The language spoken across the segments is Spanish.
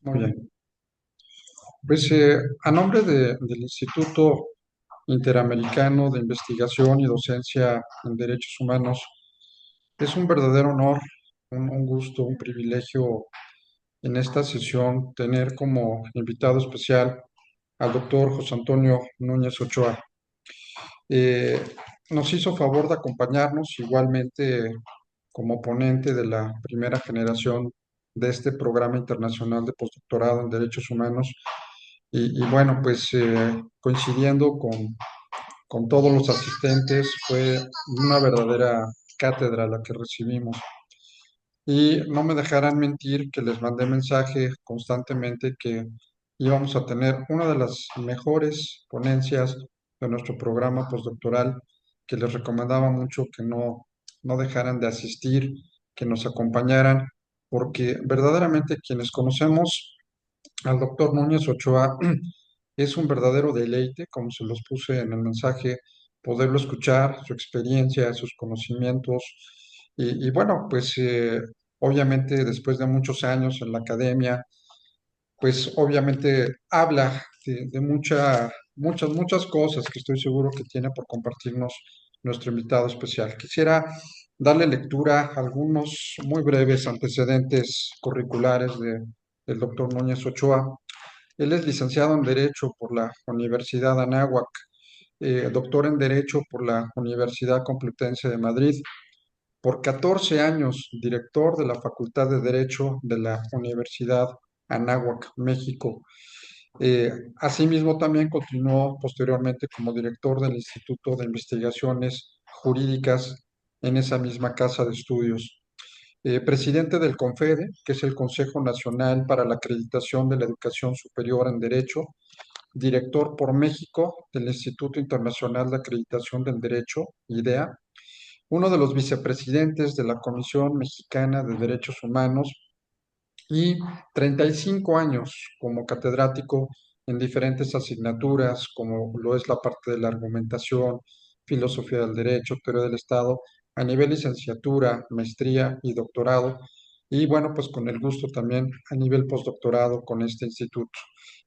Muy bien. Pues a nombre del Instituto Interamericano de Investigación y Docencia en Derechos Humanos, es un verdadero honor, un gusto, un privilegio en esta sesión tener como invitado especial al doctor José Antonio Núñez Ochoa. Eh, Nos hizo favor de acompañarnos igualmente como ponente de la primera generación de este programa internacional de postdoctorado en Derechos Humanos. Y bueno, pues coincidiendo con todos los asistentes, fue una verdadera cátedra la que recibimos. Y no me dejarán mentir que les mandé mensaje constantemente que íbamos a tener una de las mejores ponencias de nuestro programa postdoctoral, que les recomendaba mucho que no dejaran de asistir, que nos acompañaran, porque verdaderamente quienes conocemos al doctor Núñez Ochoa es un verdadero deleite, como se los puse en el mensaje, poderlo escuchar, su experiencia, sus conocimientos. Y bueno, pues obviamente después de muchos años en la academia, pues obviamente habla de muchas cosas que estoy seguro que tiene por compartirnos nuestro invitado especial. Quisiera darle lectura a algunos muy breves antecedentes curriculares del doctor Núñez Ochoa. Él es licenciado en Derecho por la Universidad Anáhuac, doctor en Derecho por la Universidad Complutense de Madrid, por 14 años director de la Facultad de Derecho de la Universidad Anáhuac, México. Asimismo, también continuó posteriormente como director del Instituto de Investigaciones Jurídicas en esa misma casa de estudios. Presidente del CONFEDE, que es el Consejo Nacional para la Acreditación de la Educación Superior en Derecho, director por México del Instituto Internacional de Acreditación del Derecho, IDEA, uno de los vicepresidentes de la Comisión Mexicana de Derechos Humanos y 35 años como catedrático en diferentes asignaturas, como lo es la parte de la argumentación, filosofía del derecho, teoría del Estado, a nivel licenciatura, maestría y doctorado, y bueno, pues con el gusto también a nivel postdoctorado con este instituto.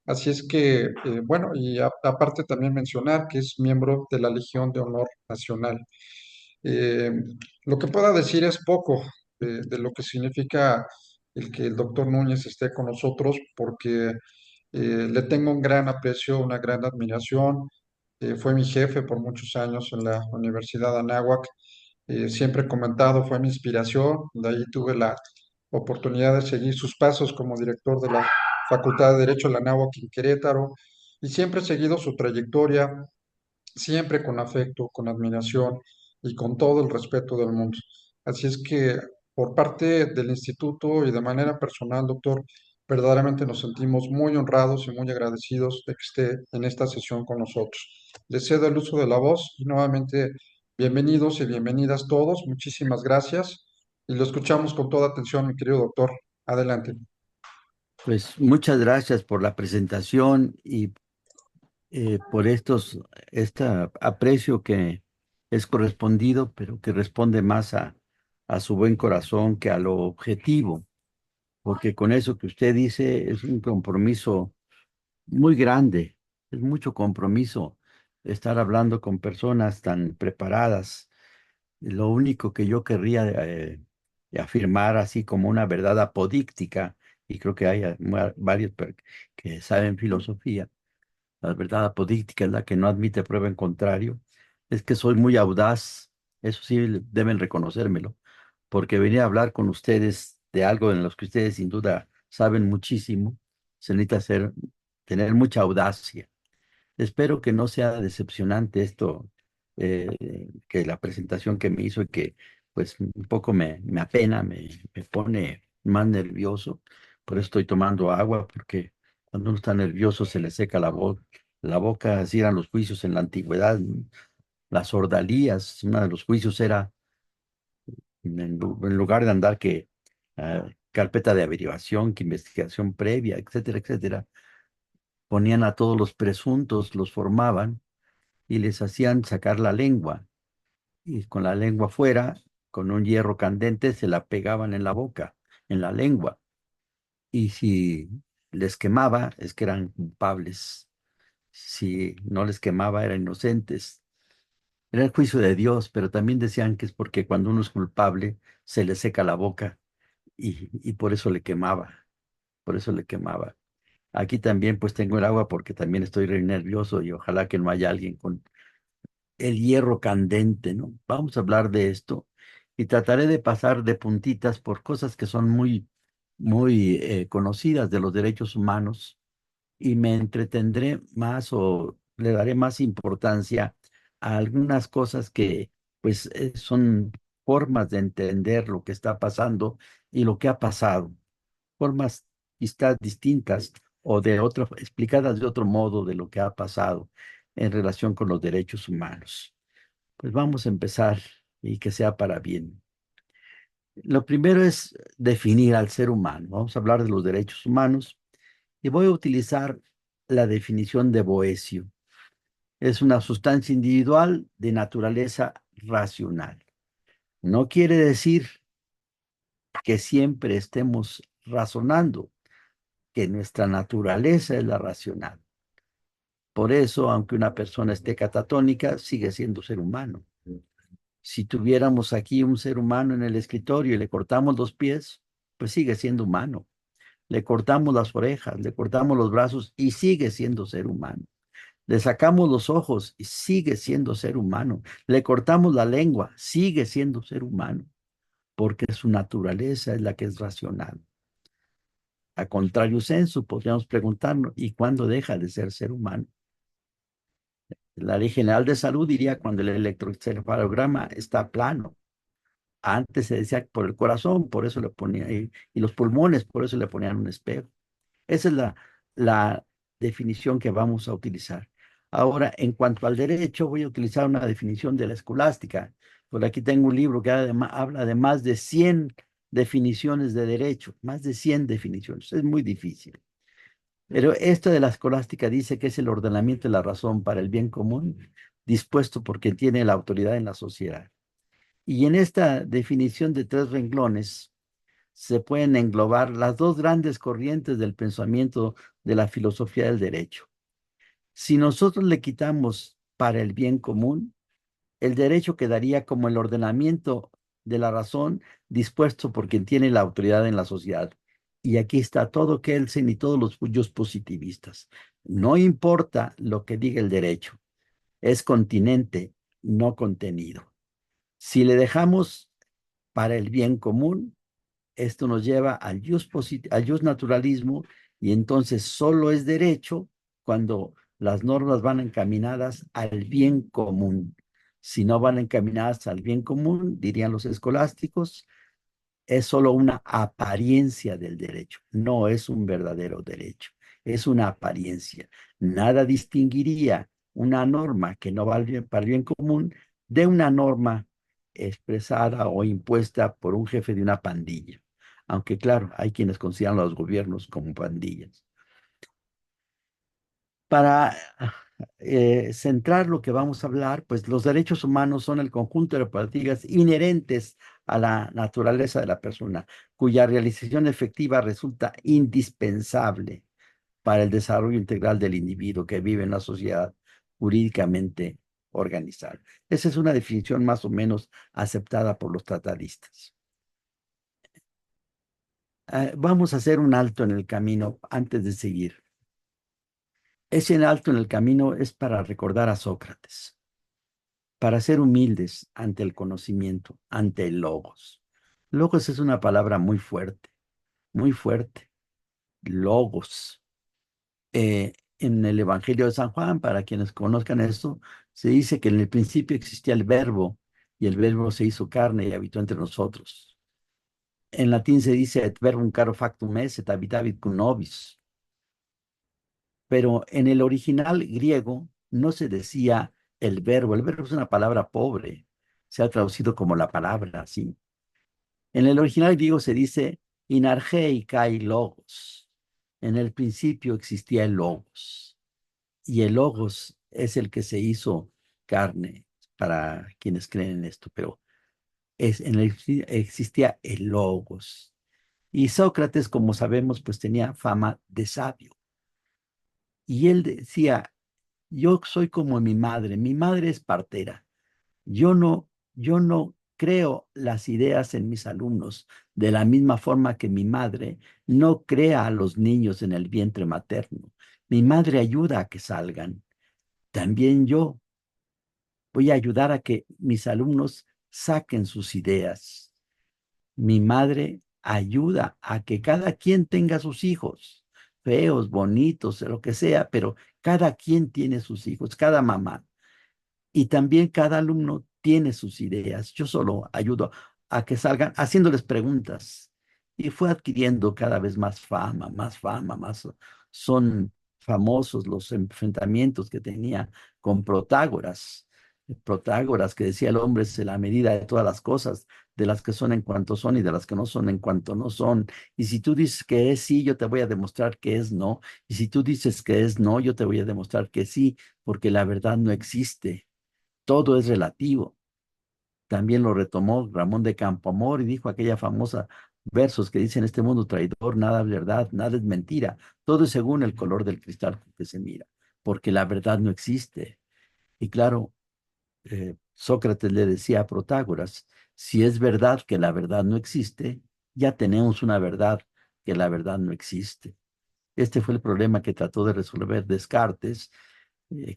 Así es que, bueno, y aparte también mencionar que es miembro de la Legión de Honor Nacional. Eh, lo que pueda decir es poco de lo que significa el que el doctor Núñez esté con nosotros, porque le tengo un gran aprecio, una gran admiración. Fue mi jefe por muchos años en la Universidad de Anáhuac. Siempre he comentado, fue mi inspiración. De ahí tuve la oportunidad de seguir sus pasos como director de la Facultad de Derecho de la Anáhuac en Querétaro. Y siempre he seguido su trayectoria, siempre con afecto, con admiración y con todo el respeto del mundo. Así es que por parte del instituto y de manera personal, doctor, verdaderamente nos sentimos muy honrados y muy agradecidos de que esté en esta sesión con nosotros. Le cedo el uso de la voz y nuevamente bienvenidos y bienvenidas todos. Muchísimas gracias y lo escuchamos con toda atención, mi querido doctor. Adelante. Pues muchas gracias por la presentación y por este aprecio que es correspondido, pero que responde más a su buen corazón que a lo objetivo, porque con eso que usted dice es un compromiso muy grande, es mucho compromiso estar hablando con personas tan preparadas. Lo único que yo querría afirmar así como una verdad apodíctica, y creo que hay varios que saben filosofía, la verdad apodíctica es la que no admite prueba en contrario, es que soy muy audaz, eso sí deben reconocérmelo, porque venir a hablar con ustedes de algo en los que ustedes sin duda saben muchísimo, se necesita tener mucha audacia. Espero que no sea decepcionante esto, que la presentación que me hizo y que pues un poco me apena, me pone más nervioso. Por eso estoy tomando agua, porque cuando uno está nervioso se le seca la boca, así eran los juicios en la antigüedad, ¿no? Las ordalías, uno de los juicios era, en lugar de andar que carpeta de averiguación, que investigación previa, etcétera, etcétera, ponían a todos los presuntos, los formaban y les hacían sacar la lengua. Y con la lengua fuera, con un hierro candente, se la pegaban en la boca, en la lengua. Y si les quemaba, es que eran culpables. Si no les quemaba, eran inocentes. Era el juicio de Dios, pero también decían que es porque cuando uno es culpable, se le seca la boca y por eso le quemaba, por eso le quemaba. Aquí también pues tengo el agua porque también estoy re nervioso y ojalá que no haya alguien con el hierro candente, ¿no? Vamos a hablar de esto y trataré de pasar de puntitas por cosas que son muy conocidas de los derechos humanos y me entretendré más o le daré más importancia a algunas cosas que pues son formas de entender lo que está pasando y lo que ha pasado, formas quizás distintas o de otro, explicadas de otro modo de lo que ha pasado en relación con los derechos humanos. Pues vamos a empezar y que sea para bien. Lo primero es definir al ser humano. Vamos a hablar de los derechos humanos y voy a utilizar la definición de Boecio. Es una sustancia individual de naturaleza racional. No quiere decir que siempre estemos razonando, que nuestra naturaleza es la racional. Por eso, aunque una persona esté catatónica, sigue siendo ser humano. Si tuviéramos aquí un ser humano en el escritorio y le cortamos los pies, pues sigue siendo humano. Le cortamos las orejas, le cortamos los brazos y sigue siendo ser humano. Le sacamos los ojos y sigue siendo ser humano. Le cortamos la lengua, sigue siendo ser humano, porque su naturaleza es la que es racional. A contrario sensu, podríamos preguntarnos, ¿y cuándo deja de ser humano? La Ley General de Salud diría cuando el electroencefalograma está plano. Antes se decía por el corazón, por eso le ponía, y los pulmones, por eso le ponían un espejo. Esa es la definición que vamos a utilizar. Ahora, en cuanto al derecho, voy a utilizar una definición de la escolástica. Por aquí tengo un libro que habla de más de 100 definiciones de derecho, más de 100 definiciones. Es muy difícil. Pero esto de la escolástica dice que es el ordenamiento de la razón para el bien común, dispuesto por quien tiene la autoridad en la sociedad. Y en esta definición de 3 renglones, se pueden englobar las dos grandes corrientes del pensamiento de la filosofía del derecho. Si nosotros le quitamos para el bien común, el derecho quedaría como el ordenamiento de la razón dispuesto por quien tiene la autoridad en la sociedad. Y aquí está todo Kelsen y todos los suyos positivistas. No importa lo que diga el derecho, es continente, no contenido. Si le dejamos para el bien común, esto nos lleva al naturalismo y entonces solo es derecho cuando las normas van encaminadas al bien común. Si no van encaminadas al bien común, dirían los escolásticos, es solo una apariencia del derecho, no es un verdadero derecho, es una apariencia. Nada distinguiría una norma que no va para el bien común de una norma expresada o impuesta por un jefe de una pandilla. Aunque claro, hay quienes consideran a los gobiernos como pandillas. Para centrar lo que vamos a hablar, pues los derechos humanos son el conjunto de prácticas inherentes a la naturaleza de la persona, cuya realización efectiva resulta indispensable para el desarrollo integral del individuo que vive en la sociedad jurídicamente organizada. Esa es una definición más o menos aceptada por los tratadistas. Vamos a hacer un alto en el camino antes de seguir. Ese alto en el camino es para recordar a Sócrates, para ser humildes ante el conocimiento, ante el logos. Logos es una palabra muy fuerte, muy fuerte. Logos. En el Evangelio de San Juan, para quienes conozcan esto, se dice que en el principio existía el verbo y el verbo se hizo carne y habitó entre nosotros. En latín se dice et verbum caro factum est et habitavit cum nobis. Pero en el original griego no se decía el verbo es una palabra pobre, se ha traducido como la palabra, sí. En el original griego se dice inarchei kai logos. En el principio existía el logos, y el logos es el que se hizo carne para quienes creen en esto, pero existía el logos. Y Sócrates, como sabemos, pues tenía fama de sabio. Y él decía, yo soy como mi madre es partera. Yo no creo las ideas en mis alumnos de la misma forma que mi madre no crea a los niños en el vientre materno. Mi madre ayuda a que salgan. También yo voy a ayudar a que mis alumnos saquen sus ideas. Mi madre ayuda a que cada quien tenga sus hijos, feos, bonitos, lo que sea, pero cada quien tiene sus hijos, cada mamá. Y también cada alumno tiene sus ideas. Yo solo ayudo a que salgan haciéndoles preguntas. Y fue adquiriendo cada vez más fama, más fama, más. Son famosos los enfrentamientos que tenía con Protágoras. Protágoras, que decía el hombre es la medida de todas las cosas, de las que son en cuanto son y de las que no son en cuanto no son. Y si tú dices que es sí, yo te voy a demostrar que es no. Y si tú dices que es no, yo te voy a demostrar que sí, porque la verdad no existe. Todo es relativo. También lo retomó Ramón de Campoamor y dijo aquella famosa versos que dice: en este mundo traidor, nada es verdad, nada es mentira, todo es según el color del cristal con que se mira, porque la verdad no existe. Y claro, Sócrates le decía a Protágoras, si es verdad que la verdad no existe, ya tenemos una verdad que la verdad no existe. Este fue el problema que trató de resolver Descartes,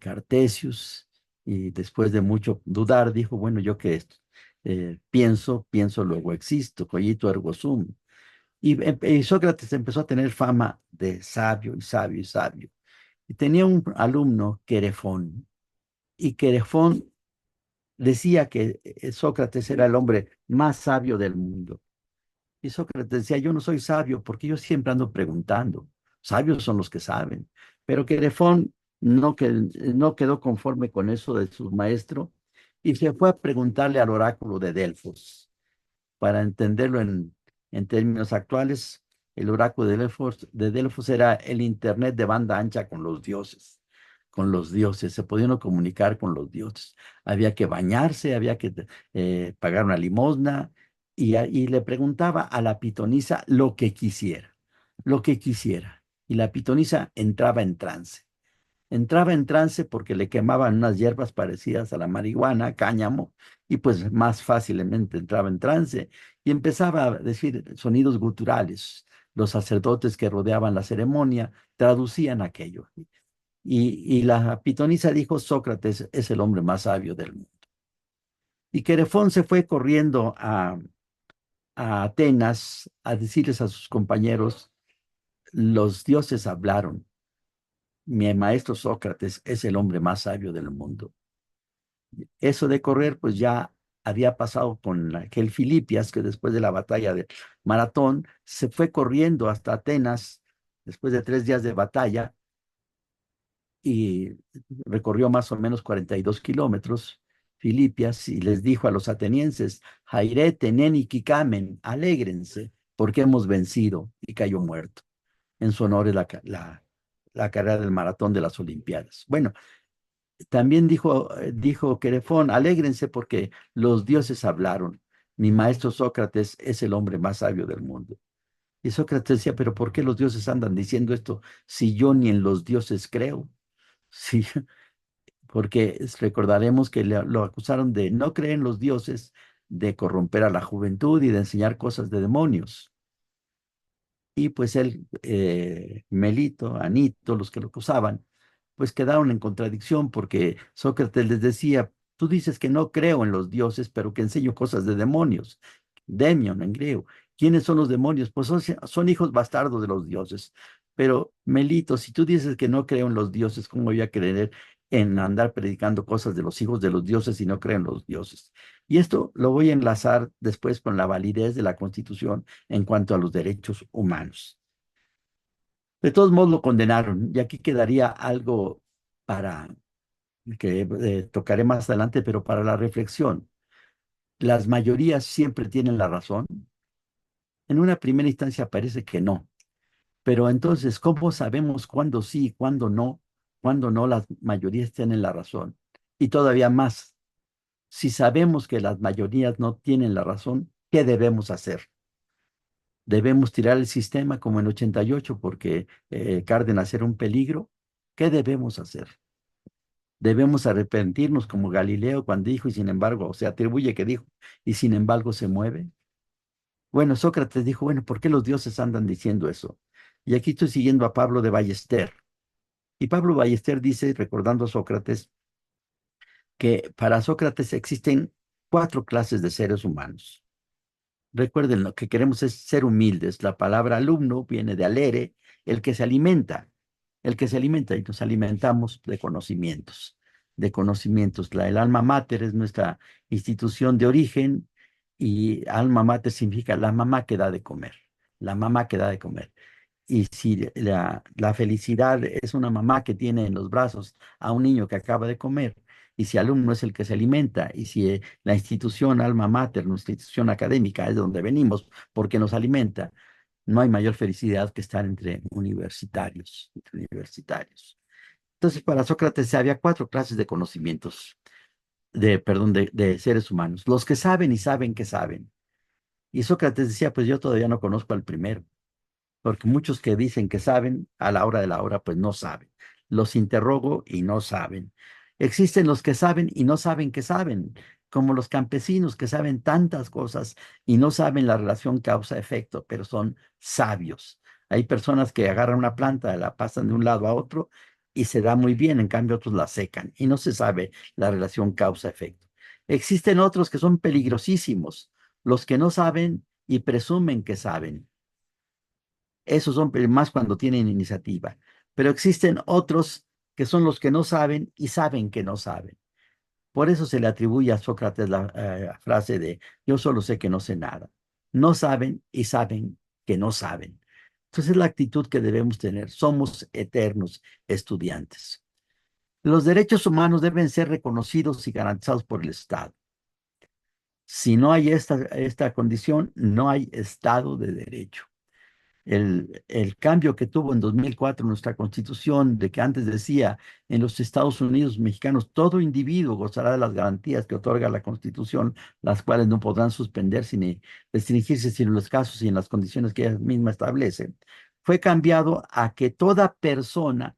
Cartesius, y después de mucho dudar, dijo, bueno, yo que esto, pienso, luego existo, cogito ergo sum. Y Sócrates empezó a tener fama de sabio y sabio y sabio. Y tenía un alumno, Querefón, y Querefón decía que Sócrates era el hombre más sabio del mundo. Y Sócrates decía, yo no soy sabio porque yo siempre ando preguntando. Sabios son los que saben. Pero Querefón no quedó conforme con eso de su maestro y se fue a preguntarle al oráculo de Delfos. Para entenderlo en términos actuales, el oráculo de Delfos era el internet de banda ancha con los dioses. Con los dioses, se podía uno comunicar con los dioses. Había que bañarse, había que pagar una limosna y le preguntaba a la pitonisa lo que quisiera. Y la pitonisa entraba en trance porque le quemaban unas hierbas parecidas a la marihuana, cáñamo, y pues más fácilmente entraba en trance y empezaba a decir sonidos guturales. Los sacerdotes que rodeaban la ceremonia traducían aquello. Y la pitonisa dijo, Sócrates es el hombre más sabio del mundo. Y Querefón se fue corriendo a Atenas a decirles a sus compañeros, los dioses hablaron, mi maestro Sócrates es el hombre más sabio del mundo. Eso de correr, pues ya había pasado con aquel Filipias, que después de la batalla de Maratón, se fue corriendo hasta Atenas, después de 3 días de batalla, y recorrió más o menos 42 kilómetros, Filipias, y les dijo a los atenienses, Jaire, tenen y Kikamen, alégrense, porque hemos vencido, y cayó muerto. En su honor es la carrera del maratón de las Olimpiadas. Bueno, también dijo Querefón, alégrense porque los dioses hablaron. Mi maestro Sócrates es el hombre más sabio del mundo. Y Sócrates decía, pero ¿por qué los dioses andan diciendo esto si yo ni en los dioses creo? Sí, porque recordaremos que lo acusaron de no creer en los dioses, de corromper a la juventud y de enseñar cosas de demonios. Y pues él, Melito, Anito, los que lo acusaban, pues quedaron en contradicción porque Sócrates les decía, tú dices que no creo en los dioses, pero que enseño cosas de demonios. Demion en griego. ¿Quiénes son los demonios? Pues son hijos bastardos de los dioses. Pero Melito, si tú dices que no creo en los dioses, ¿cómo voy a creer en andar predicando cosas de los hijos de los dioses si no creo en los dioses? Y esto lo voy a enlazar después con la validez de la Constitución en cuanto a los derechos humanos. De todos modos lo condenaron y aquí quedaría algo para que tocaré más adelante, pero para la reflexión. ¿Las mayorías siempre tienen la razón? En una primera instancia parece que no, pero entonces, ¿cómo sabemos cuándo sí y cuándo no las mayorías tienen la razón? Y todavía más, si sabemos que las mayorías no tienen la razón, ¿qué debemos hacer? Debemos tirar el sistema como en 88 porque Cárdenas era un peligro. ¿Qué debemos hacer? Debemos arrepentirnos como Galileo cuando dijo y sin embargo se atribuye que dijo y sin embargo se mueve. Bueno, Sócrates dijo, bueno, ¿por qué los dioses andan diciendo eso? Y aquí estoy siguiendo a Pablo de Ballester. Y Pablo Ballester dice, recordando a Sócrates, que para Sócrates existen cuatro clases de seres humanos. Recuerden, lo que queremos es ser humildes. La palabra alumno viene de alere, el que se alimenta, el que se alimenta y nos alimentamos de conocimientos, de conocimientos. El alma mater es nuestra institución de origen y alma mater significa la mamá que da de comer, la mamá que da de comer. Y si la felicidad es una mamá que tiene en los brazos a un niño que acaba de comer, y si alumno es el que se alimenta, y si la institución alma mater, nuestra institución académica es de donde venimos porque nos alimenta, no hay mayor felicidad que estar entre universitarios, entre universitarios. Entonces, para Sócrates había cuatro clases de conocimientos, perdón, de seres humanos. Los que saben y saben que saben. Y Sócrates decía, pues yo todavía no conozco al primero porque muchos que dicen que saben, a la hora de la hora, pues no saben. Los interrogo y no saben. Existen los que saben y no saben que saben, como los campesinos que saben tantas cosas y no saben la relación causa-efecto, pero son sabios. Hay personas que agarran una planta, la pasan de un lado a otro y se da muy bien, en cambio otros la secan y no se sabe la relación causa-efecto. Existen otros que son peligrosísimos, los que no saben y presumen que saben. Esos son más cuando tienen iniciativa. Pero existen otros que son los que no saben y saben que no saben. Por eso se le atribuye a Sócrates la frase de yo solo sé que no sé nada. No saben y saben que no saben. Entonces es la actitud que debemos tener. Somos eternos estudiantes. Los derechos humanos deben ser reconocidos y garantizados por el Estado. Si no hay esta condición, no hay Estado de Derecho. El cambio que tuvo en 2004 nuestra Constitución, de que antes decía en los Estados Unidos mexicanos, todo individuo gozará de las garantías que otorga la Constitución, las cuales no podrán suspenderse ni restringirse sino en los casos y en las condiciones que ella misma establece, fue cambiado a que toda persona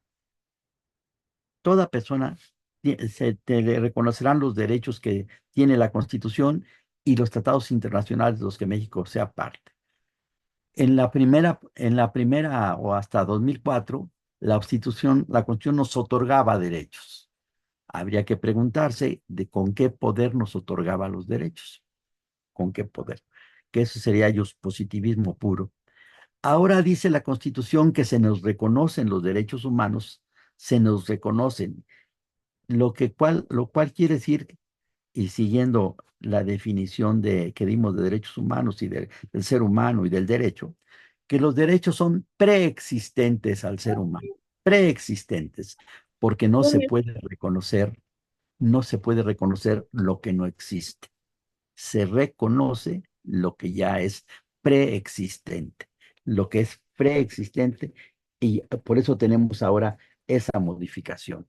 le reconocerán los derechos que tiene la Constitución y los tratados internacionales de los que México sea parte. En la primera o hasta 2004, la Constitución nos otorgaba derechos. Habría que preguntarse de con qué poder nos otorgaba los derechos. ¿Con qué poder? Que eso sería ellos positivismo puro. Ahora dice la Constitución que se nos reconocen los derechos humanos, se nos reconocen, lo cual quiere decir y siguiendo la definición que dimos de derechos humanos y del ser humano y del derecho, que los derechos son preexistentes al ser humano, preexistentes, porque no se puede reconocer lo que no existe. Se reconoce lo que ya es preexistente, lo que es preexistente, y por eso tenemos ahora esa modificación.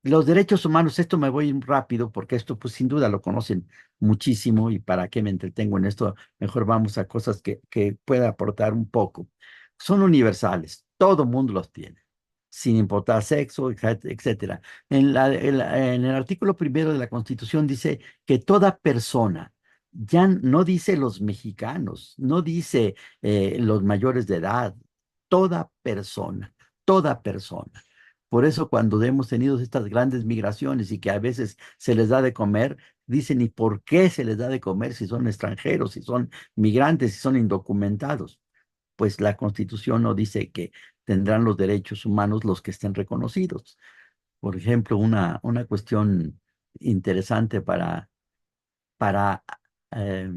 Los derechos humanos, esto me voy rápido porque esto pues sin duda lo conocen muchísimo y para qué me entretengo en esto, mejor vamos a cosas que pueda aportar un poco. Son universales, todo mundo los tiene, sin importar sexo, etcétera. En el artículo primero de la Constitución dice que toda persona, ya no dice los mexicanos, no dice los mayores de edad, toda persona, toda persona. Por eso cuando hemos tenido estas grandes migraciones y que a veces se les da de comer, dicen, ¿y por qué se les da de comer si son extranjeros, si son migrantes, si son indocumentados? Pues la Constitución no dice que tendrán los derechos humanos los que estén reconocidos. Por ejemplo, una cuestión interesante para eh,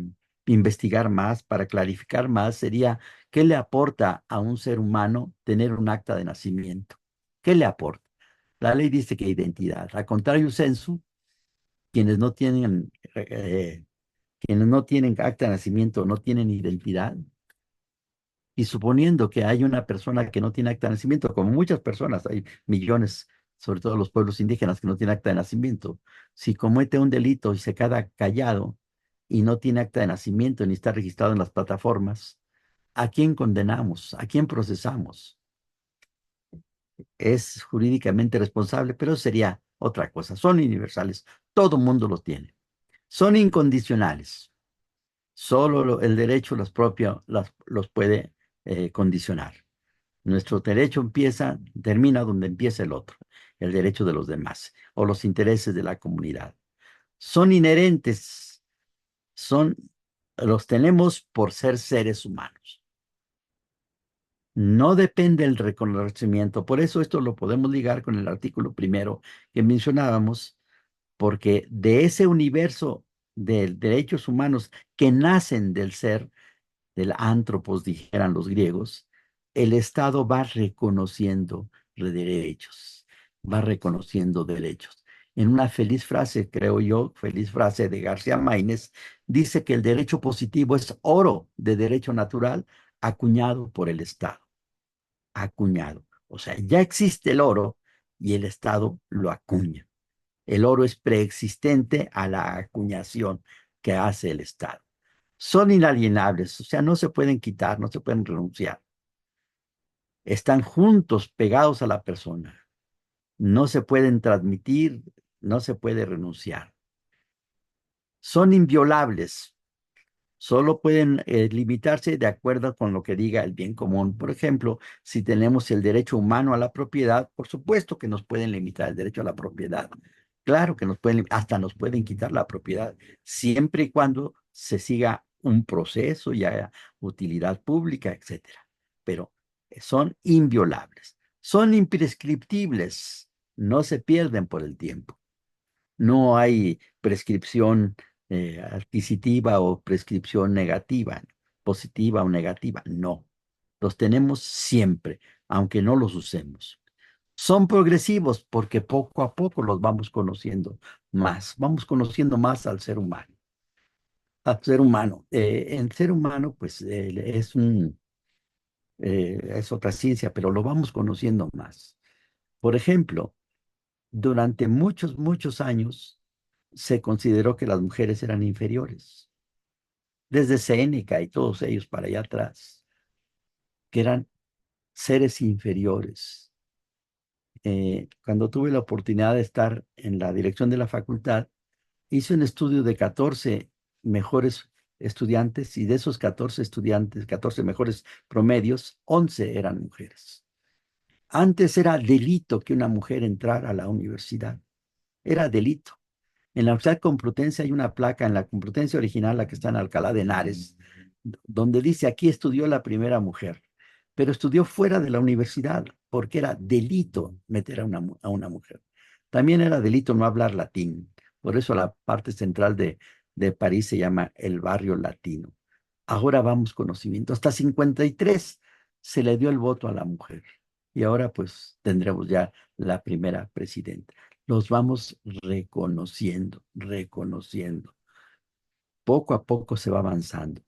investigar más, para clarificar más, sería qué le aporta a un ser humano tener un acta de nacimiento. ¿Qué le aporta? La ley dice que identidad. Al contrario, censo, quienes no tienen, quienes no tienen acta de nacimiento no tienen identidad. Y suponiendo que hay una persona que no tiene acta de nacimiento, como muchas personas, hay millones, sobre todo los pueblos indígenas que no tienen acta de nacimiento, si comete un delito y se queda callado y no tiene acta de nacimiento ni está registrado en las plataformas, ¿a quién condenamos? ¿A quién procesamos? Es jurídicamente responsable, pero sería otra cosa. Son universales, todo mundo los tiene. Son incondicionales. Solo el derecho los puede condicionar. Nuestro derecho termina donde empieza el otro, el derecho de los demás o los intereses de la comunidad. Son inherentes, son, los tenemos por ser seres humanos. No depende el reconocimiento. Por eso esto lo podemos ligar con el artículo primero que mencionábamos, porque de ese universo de derechos humanos que nacen del ser, del antropos, dijeran los griegos, el Estado va reconociendo derechos, va reconociendo derechos. En una feliz frase, creo yo, feliz frase de García Maínez, dice que el derecho positivo es oro de derecho natural acuñado por el Estado, acuñado. O sea, ya existe el oro y el Estado lo acuña. El oro es preexistente a la acuñación que hace el Estado. Son inalienables, o sea, no se pueden quitar, no se pueden renunciar. Están juntos, pegados a la persona. No se pueden transmitir, no se puede renunciar. Son inviolables, solo pueden limitarse de acuerdo con lo que diga el bien común. Por ejemplo, si tenemos el derecho humano a la propiedad, por supuesto que nos pueden limitar el derecho a la propiedad. Claro que hasta nos pueden quitar la propiedad, siempre y cuando se siga un proceso y haya utilidad pública, etcétera. Pero son inviolables, son imprescriptibles, no se pierden por el tiempo. No hay prescripción adquisitiva o prescripción negativa, positiva o negativa. No. Los tenemos siempre, aunque no los usemos. Son progresivos porque poco a poco los vamos conociendo más. Vamos conociendo más al ser humano. Al ser humano. El ser humano, pues, es otra ciencia, pero lo vamos conociendo más. Por ejemplo, durante muchos, muchos años se consideró que las mujeres eran inferiores, desde Séneca y todos ellos para allá atrás, que eran seres inferiores. Cuando tuve la oportunidad de estar en la dirección de la facultad, hice un estudio de 14 mejores estudiantes y de esos 14 estudiantes, 14 mejores promedios, 11 eran mujeres. Antes era delito que una mujer entrara a la universidad, era delito. En la Universidad Complutense hay una placa en la Complutense original, la que está en Alcalá de Henares, donde dice aquí estudió la primera mujer, pero estudió fuera de la universidad porque era delito meter a una mujer. También era delito no hablar latín. Por eso la parte central de París se llama el barrio latino. Ahora vamos conocimiento. Hasta 53 se le dio el voto a la mujer. Y ahora pues tendremos ya la primera presidenta. Los vamos reconociendo, reconociendo. Poco a poco se va avanzando.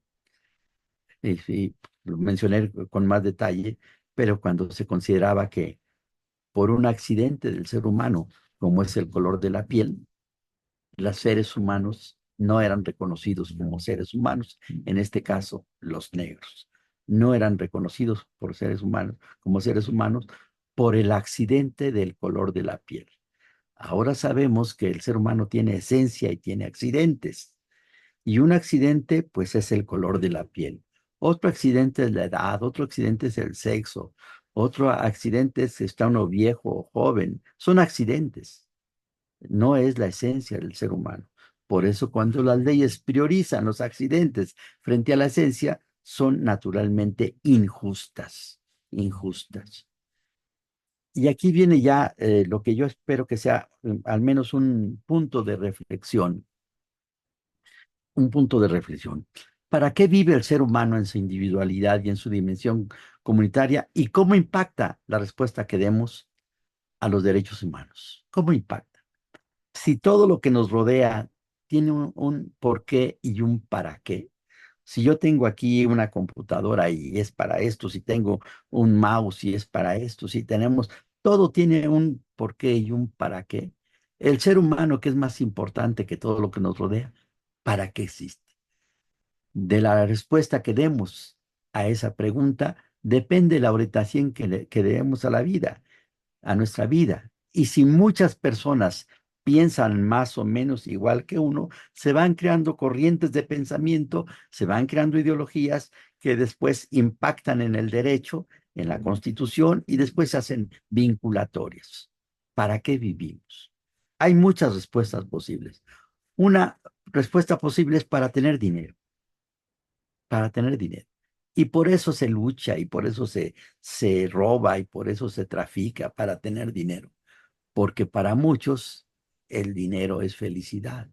Y lo mencioné con más detalle, pero cuando se consideraba que por un accidente del ser humano, como es el color de la piel, los seres humanos no eran reconocidos como seres humanos, en este caso los negros. No eran reconocidos por seres humanos como seres humanos por el accidente del color de la piel. Ahora sabemos que el ser humano tiene esencia y tiene accidentes. Y un accidente, pues, es el color de la piel. Otro accidente es la edad, otro accidente es el sexo, otro accidente es si está uno viejo o joven. Son accidentes, no es la esencia del ser humano. Por eso cuando las leyes priorizan los accidentes frente a la esencia, son naturalmente injustas, injustas. Y aquí viene ya lo que yo espero que sea al menos un punto de reflexión, un punto de reflexión. ¿Para qué vive el ser humano en su individualidad y en su dimensión comunitaria? ¿Y cómo impacta la respuesta que demos a los derechos humanos? ¿Cómo impacta? Si todo lo que nos rodea tiene un por qué y un para qué. Si yo tengo aquí una computadora y es para esto, si tengo un mouse y es para esto, si tenemos, todo tiene un por qué y un para qué. El ser humano, que es más importante que todo lo que nos rodea, ¿para qué existe? De la respuesta que demos a esa pregunta depende la orientación que le demos a la vida, a nuestra vida. Y si muchas personas piensan más o menos igual que uno, se van creando corrientes de pensamiento, se van creando ideologías que después impactan en el derecho, en la Constitución y después se hacen vinculatorias. ¿Para qué vivimos? Hay muchas respuestas posibles. Una respuesta posible es para tener dinero, para tener dinero. Y por eso se lucha y por eso se roba y por eso se trafica para tener dinero. Porque para muchos el dinero es felicidad.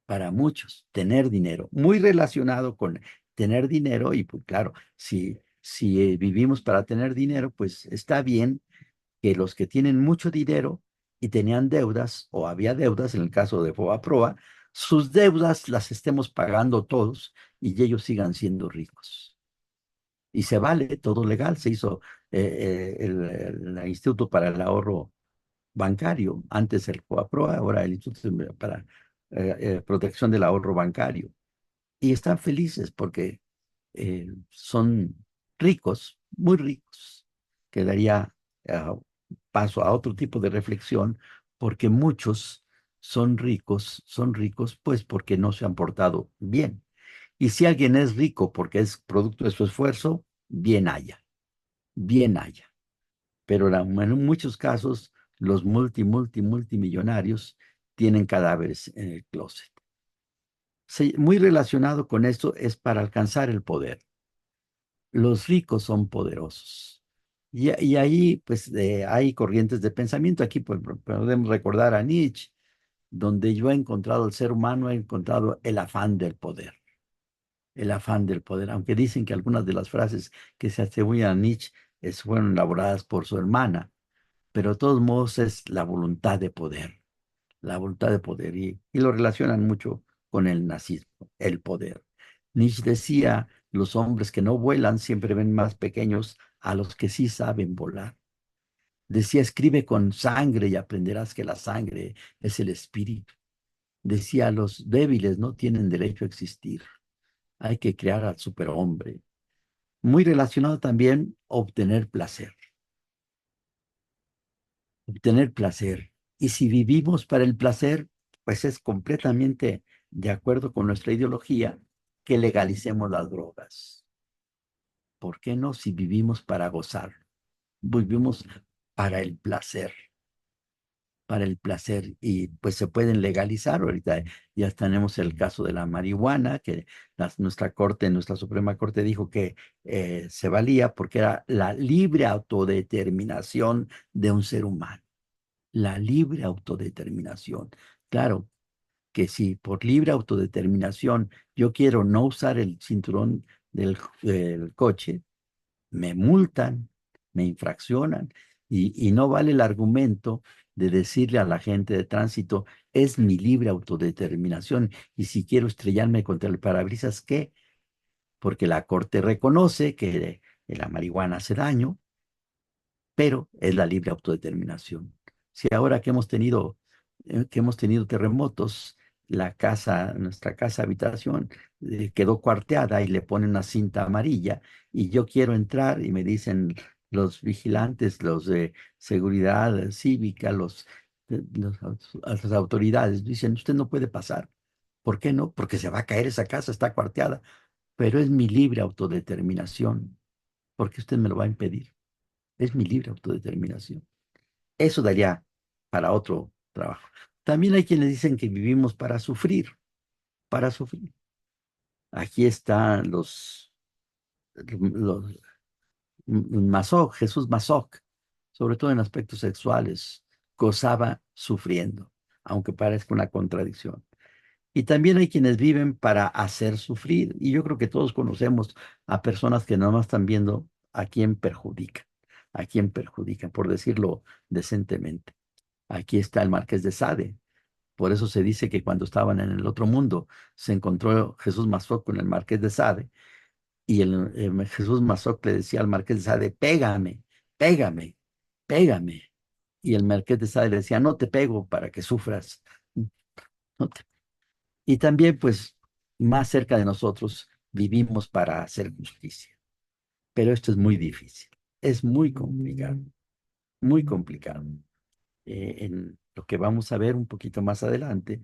Para muchos, tener dinero, muy relacionado con tener dinero y pues claro, si vivimos para tener dinero, pues está bien que los que tienen mucho dinero y tenían deudas o había deudas, en el caso de Fobaproa, sus deudas las estemos pagando todos y ellos sigan siendo ricos. Y se vale, todo legal, se hizo el Instituto para el Ahorro Bancario, antes el Fobaproa, ahora el Instituto para Protección del Ahorro Bancario. Y están felices porque son ricos, muy ricos, que daría ah, paso a otro tipo de reflexión, porque muchos son ricos pues porque no se han portado bien. Y si alguien es rico porque es producto de su esfuerzo, bien haya, bien haya. Pero en muchos casos los multimillonarios tienen cadáveres en el closet. Muy relacionado con esto es para alcanzar el poder. Los ricos son poderosos. Y ahí, pues, hay corrientes de pensamiento. Aquí pues, podemos recordar a Nietzsche, donde yo he encontrado el ser humano, he encontrado el afán del poder. El afán del poder. Aunque dicen que algunas de las frases que se atribuyen a Nietzsche fueron elaboradas por su hermana, pero de todos modos es la voluntad de poder. La voluntad de poder. Y lo relacionan mucho con el nazismo, el poder. Nietzsche decía, los hombres que no vuelan siempre ven más pequeños a los que sí saben volar. Decía, escribe con sangre y aprenderás que la sangre es el espíritu. Decía, los débiles no tienen derecho a existir. Hay que crear al superhombre. Muy relacionado también, obtener placer. Obtener placer. Y si vivimos para el placer, pues es completamente de acuerdo con nuestra ideología que legalicemos las drogas. ¿Por qué no si vivimos para gozar? Vivimos para el placer, para el placer y pues se pueden legalizar. Ahorita ya tenemos el caso de la marihuana, que nuestra corte, nuestra Suprema Corte dijo que se valía porque era la libre autodeterminación de un ser humano. La libre autodeterminación. Claro que si por libre autodeterminación yo quiero no usar el cinturón del coche, me multan, me infraccionan y no vale el argumento de decirle a la gente de tránsito, es mi libre autodeterminación y si quiero estrellarme contra el parabrisas, ¿qué? Porque la corte reconoce que la marihuana hace daño, pero es la libre autodeterminación. Si ahora que hemos tenido terremotos, nuestra casa habitación quedó cuarteada y le ponen una cinta amarilla y yo quiero entrar y me dicen los vigilantes, los de seguridad cívica, las autoridades, dicen, usted no puede pasar. ¿Por qué no? Porque se va a caer esa casa, está cuarteada, pero es mi libre autodeterminación. ¿Por qué usted me lo va a impedir? Es mi libre autodeterminación. Eso daría para otro trabajo. También hay quienes dicen que vivimos para sufrir, para sufrir. Aquí están los Masoch, Jesús Masoch, sobre todo en aspectos sexuales, gozaba sufriendo, aunque parezca una contradicción. Y también hay quienes viven para hacer sufrir. Y yo creo que todos conocemos a personas que nada más están viendo a quién perjudican, por decirlo decentemente. Aquí está el Marqués de Sade. Por eso se dice que cuando estaban en el otro mundo se encontró Jesús Mazoc con el Marqués de Sade y Jesús Mazoc le decía al Marqués de Sade, pégame, pégame, pégame. Y el Marqués de Sade le decía, no te pego para que sufras. No te- Y también, pues, más cerca de nosotros, vivimos para hacer justicia. Pero esto es muy difícil, es muy complicado. En lo que vamos a ver un poquito más adelante,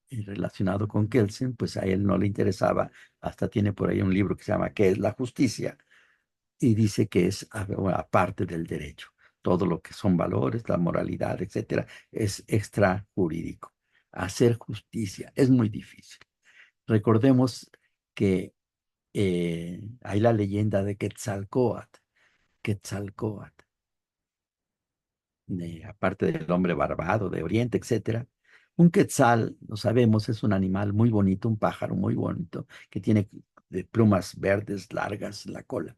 relacionado con Kelsen, pues a él no le interesaba, hasta tiene por ahí un libro que se llama ¿Qué es la justicia? Y dice que es aparte del derecho. Todo lo que son valores, la moralidad, etcétera, es extrajurídico. Hacer justicia es muy difícil. Recordemos que hay la leyenda de Quetzalcóatl. Quetzalcóatl, aparte del hombre barbado de Oriente, etcétera. Un quetzal, lo sabemos, es un animal muy bonito, un pájaro muy bonito, que tiene plumas verdes largas en la cola,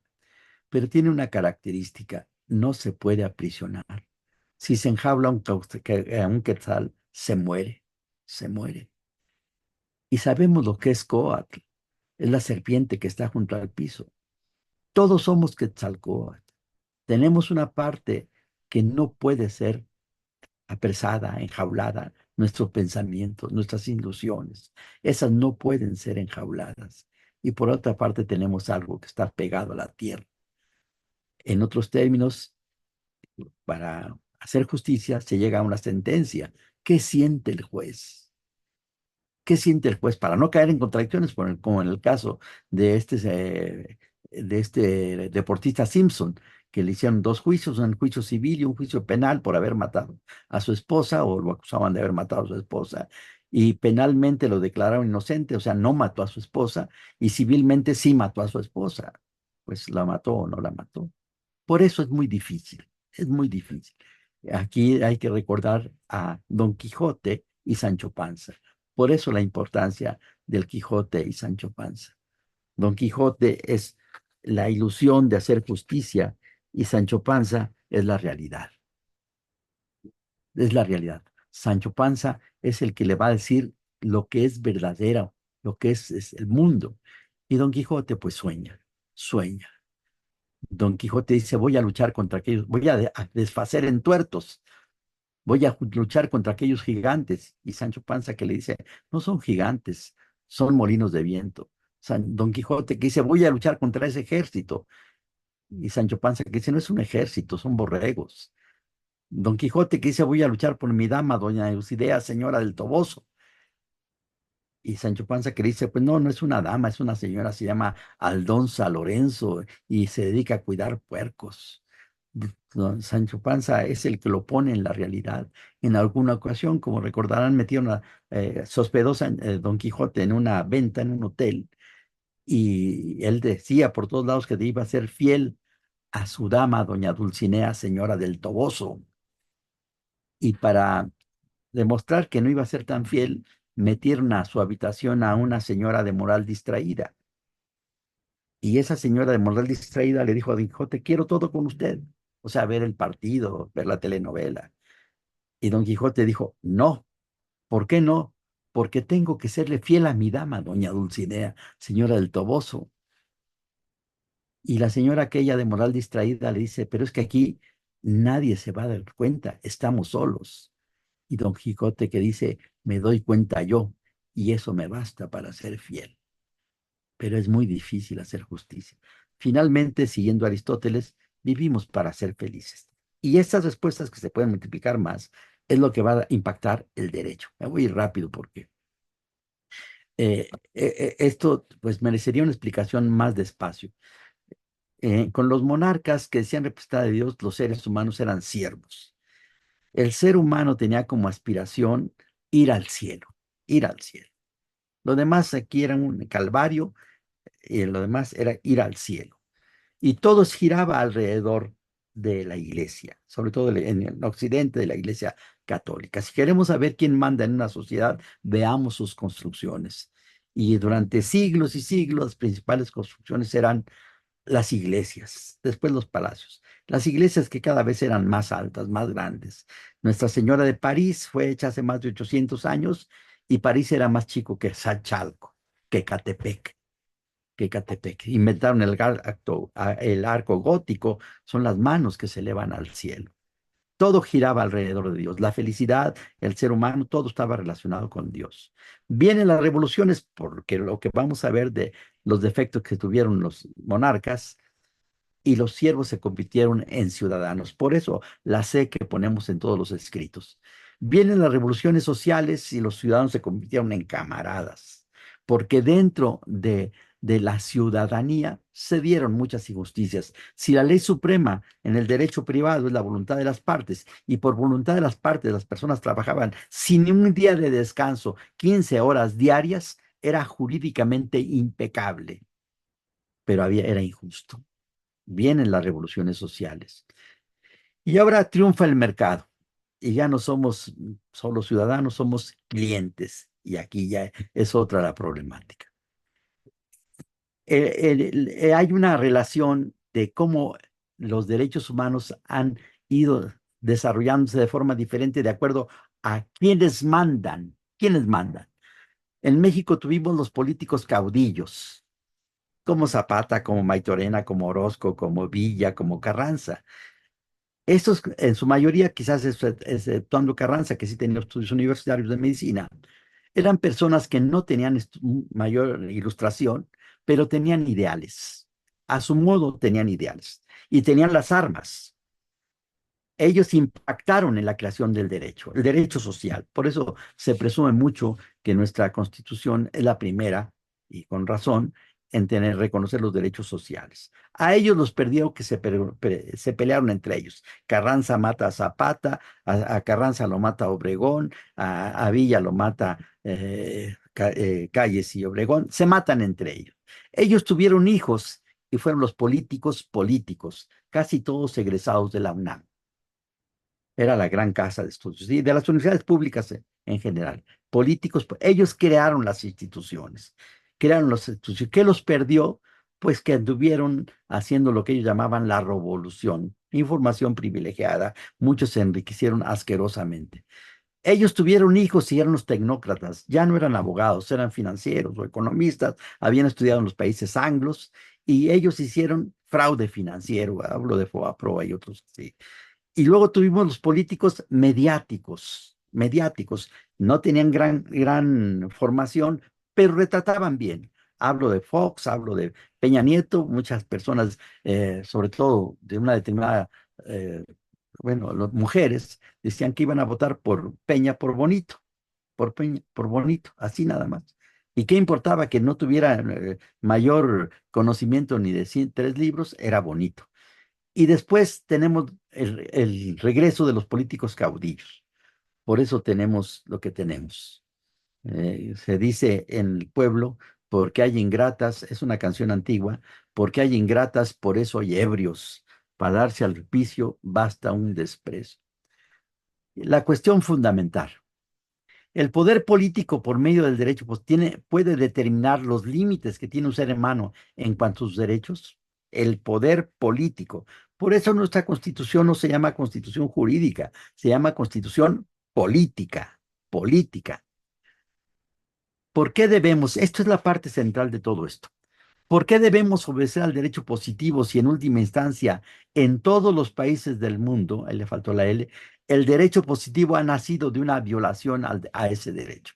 pero tiene una característica: no se puede aprisionar. Si se enjaula a un quetzal, se muere. Y sabemos lo que es Coatl, es la serpiente que está junto al piso. Todos somos Quetzalcóatl. Tenemos una parte que no puede ser apresada, enjaulada, nuestros pensamientos, nuestras ilusiones. Esas no pueden ser enjauladas. Y por otra parte tenemos algo que está pegado a la tierra. En otros términos, para hacer justicia se llega a una sentencia. ¿Qué siente el juez? ¿Qué siente el juez? Para no caer en contradicciones, como en el caso de este deportista Simpson, que le hicieron dos juicios, un juicio civil y un juicio penal por haber matado a su esposa, o lo acusaban de haber matado a su esposa, y penalmente lo declararon inocente, o sea, no mató a su esposa, y civilmente sí mató a su esposa. Pues la mató o no la mató. Por eso es muy difícil, es muy difícil. Aquí hay que recordar a Don Quijote y Sancho Panza. Por eso la importancia del Quijote y Sancho Panza. Don Quijote es la ilusión de hacer justicia y Sancho Panza es la realidad. Es la realidad. Sancho Panza es el que le va a decir lo que es verdadero, lo que es el mundo. Y Don Quijote pues sueña. Don Quijote dice: voy a luchar contra aquellos, voy a desfacer en tuertos, voy a luchar contra aquellos gigantes. Y Sancho Panza que le dice: no son gigantes, son molinos de viento. Don Quijote que dice: voy a luchar contra ese ejército. Y Sancho Panza que dice: no es un ejército, son borregos. Don Quijote que dice: voy a luchar por mi dama, doña Eusidea, señora del Toboso. Y Sancho Panza que dice: pues no, no es una dama, es una señora, se llama Aldonza Lorenzo y se dedica a cuidar puercos. Sancho Panza es el que lo pone en la realidad. En alguna ocasión, como recordarán, metieron se hospedó Don Quijote en una venta en un hotel, y él decía por todos lados que iba a ser fiel a su dama, doña Dulcinea, señora del Toboso. Y para demostrar que no iba a ser tan fiel, metieron a su habitación a una señora de moral distraída. Y esa señora de moral distraída le dijo a Don Quijote: quiero todo con usted. O sea, ver el partido, ver la telenovela. Y Don Quijote dijo: no. ¿Por qué no? Porque tengo que serle fiel a mi dama, doña Dulcinea, señora del Toboso. Y la señora aquella de moral distraída le dice: pero es que aquí nadie se va a dar cuenta, estamos solos. Y Don Quijote que dice: me doy cuenta yo, y eso me basta para ser fiel. Pero es muy difícil hacer justicia. Finalmente, siguiendo a Aristóteles, vivimos para ser felices. Y estas respuestas, que se pueden multiplicar más, es lo que va a impactar el derecho. Me voy a ir rápido porque esto pues merecería una explicación más despacio. Con los monarcas que decían representar a Dios, los seres humanos eran siervos. El ser humano tenía como aspiración ir al cielo, ir al cielo. Lo demás aquí era un calvario, y lo demás era ir al cielo. Y todo giraba alrededor de la iglesia, sobre todo en el occidente de la iglesia católica. Si queremos saber quién manda en una sociedad, veamos sus construcciones. Y durante siglos y siglos, las principales construcciones eran las iglesias, después los palacios. Las iglesias que cada vez eran más altas, más grandes. Nuestra Señora de París fue hecha hace más de 800 años, y París era más chico que Sachalco, que Catepec. Inventaron el arco gótico, son las manos que se elevan al cielo. Todo giraba alrededor de Dios. La felicidad, el ser humano, todo estaba relacionado con Dios. Vienen las revoluciones, porque lo que vamos a ver de los defectos que tuvieron los monarcas, y los siervos se convirtieron en ciudadanos. Por eso la C que ponemos en todos los escritos. Vienen las revoluciones sociales y los ciudadanos se convirtieron en camaradas, porque dentro de la ciudadanía se dieron muchas injusticias. Si la ley suprema en el derecho privado es la voluntad de las partes y por voluntad de las partes las personas trabajaban sin un día de descanso, 15 horas diarias, era jurídicamente impecable, pero era injusto. Vienen las revoluciones sociales. Y ahora triunfa el mercado. Y ya no somos solo ciudadanos, somos clientes. Y aquí ya es otra la problemática. Hay una relación de cómo los derechos humanos han ido desarrollándose de forma diferente de acuerdo a quienes mandan. ¿Quiénes mandan? En México tuvimos los políticos caudillos, como Zapata, como Maytorena, como Orozco, como Villa, como Carranza. Estos, en su mayoría, quizás exceptuando Carranza, que sí tenía estudios universitarios de medicina, eran personas que no tenían mayor ilustración, pero tenían ideales. A su modo tenían ideales y tenían las armas. Ellos impactaron en la creación del derecho, el derecho social. Por eso se presume mucho que nuestra Constitución es la primera, y con razón, en reconocer los derechos sociales. A ellos los perdieron que se pelearon entre ellos. Carranza mata a Zapata, a Carranza lo mata Obregón, a Villa lo mata Calles y Obregón, se matan entre ellos. Ellos tuvieron hijos y fueron los políticos, casi todos egresados de la UNAM. Era la gran casa de estudios, y de las universidades públicas en general. Políticos, ellos crearon las instituciones, crearon las instituciones. ¿Qué los perdió? Pues que anduvieron haciendo lo que ellos llamaban la revolución, información privilegiada, muchos se enriquecieron asquerosamente. Ellos tuvieron hijos y eran los tecnócratas, ya no eran abogados, eran financieros o economistas, habían estudiado en los países anglos y ellos hicieron fraude financiero, hablo de Fobaproa y otros, sí. Y luego tuvimos los políticos mediáticos. No tenían gran formación, pero retrataban bien. Hablo de Fox, hablo de Peña Nieto, muchas personas, sobre todo de una determinada, eh, bueno, las mujeres, decían que iban a votar por Peña por bonito, por Peña, por bonito, así nada más. ¿Y qué importaba que no tuviera mayor conocimiento ni de 3 libros? Era bonito. Y después tenemos el regreso de los políticos caudillos. Por eso tenemos lo que tenemos. Se dice en el pueblo, porque hay ingratas, es una canción antigua, porque hay ingratas, por eso hay ebrios. Para darse al vicio basta un desprecio. La cuestión fundamental. El poder político por medio del derecho pues, puede determinar los límites que tiene un ser humano en cuanto a sus derechos. El poder político. Por eso nuestra constitución no se llama constitución jurídica, se llama constitución política. Política. ¿Por qué debemos? Esto es la parte central de todo esto. ¿Por qué debemos obedecer al derecho positivo si en última instancia en todos los países del mundo, ahí le faltó la L, el derecho positivo ha nacido de una violación a ese derecho?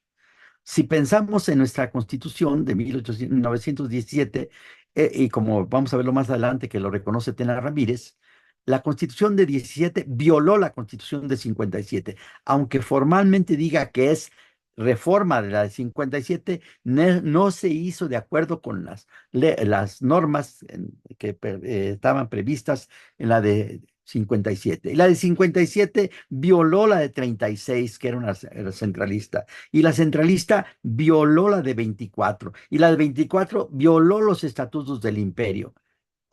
Si pensamos en nuestra Constitución de 1917, y como vamos a verlo más adelante, que lo reconoce Tena Ramírez, la Constitución de 17 violó la Constitución de 57. Aunque formalmente diga que es reforma de la de 57, no se hizo de acuerdo con las normas que estaban previstas en la de 57. Y la de 57 violó la de 36, que era centralista. Y la centralista violó la de 24. Y la de 24 violó los estatutos del imperio.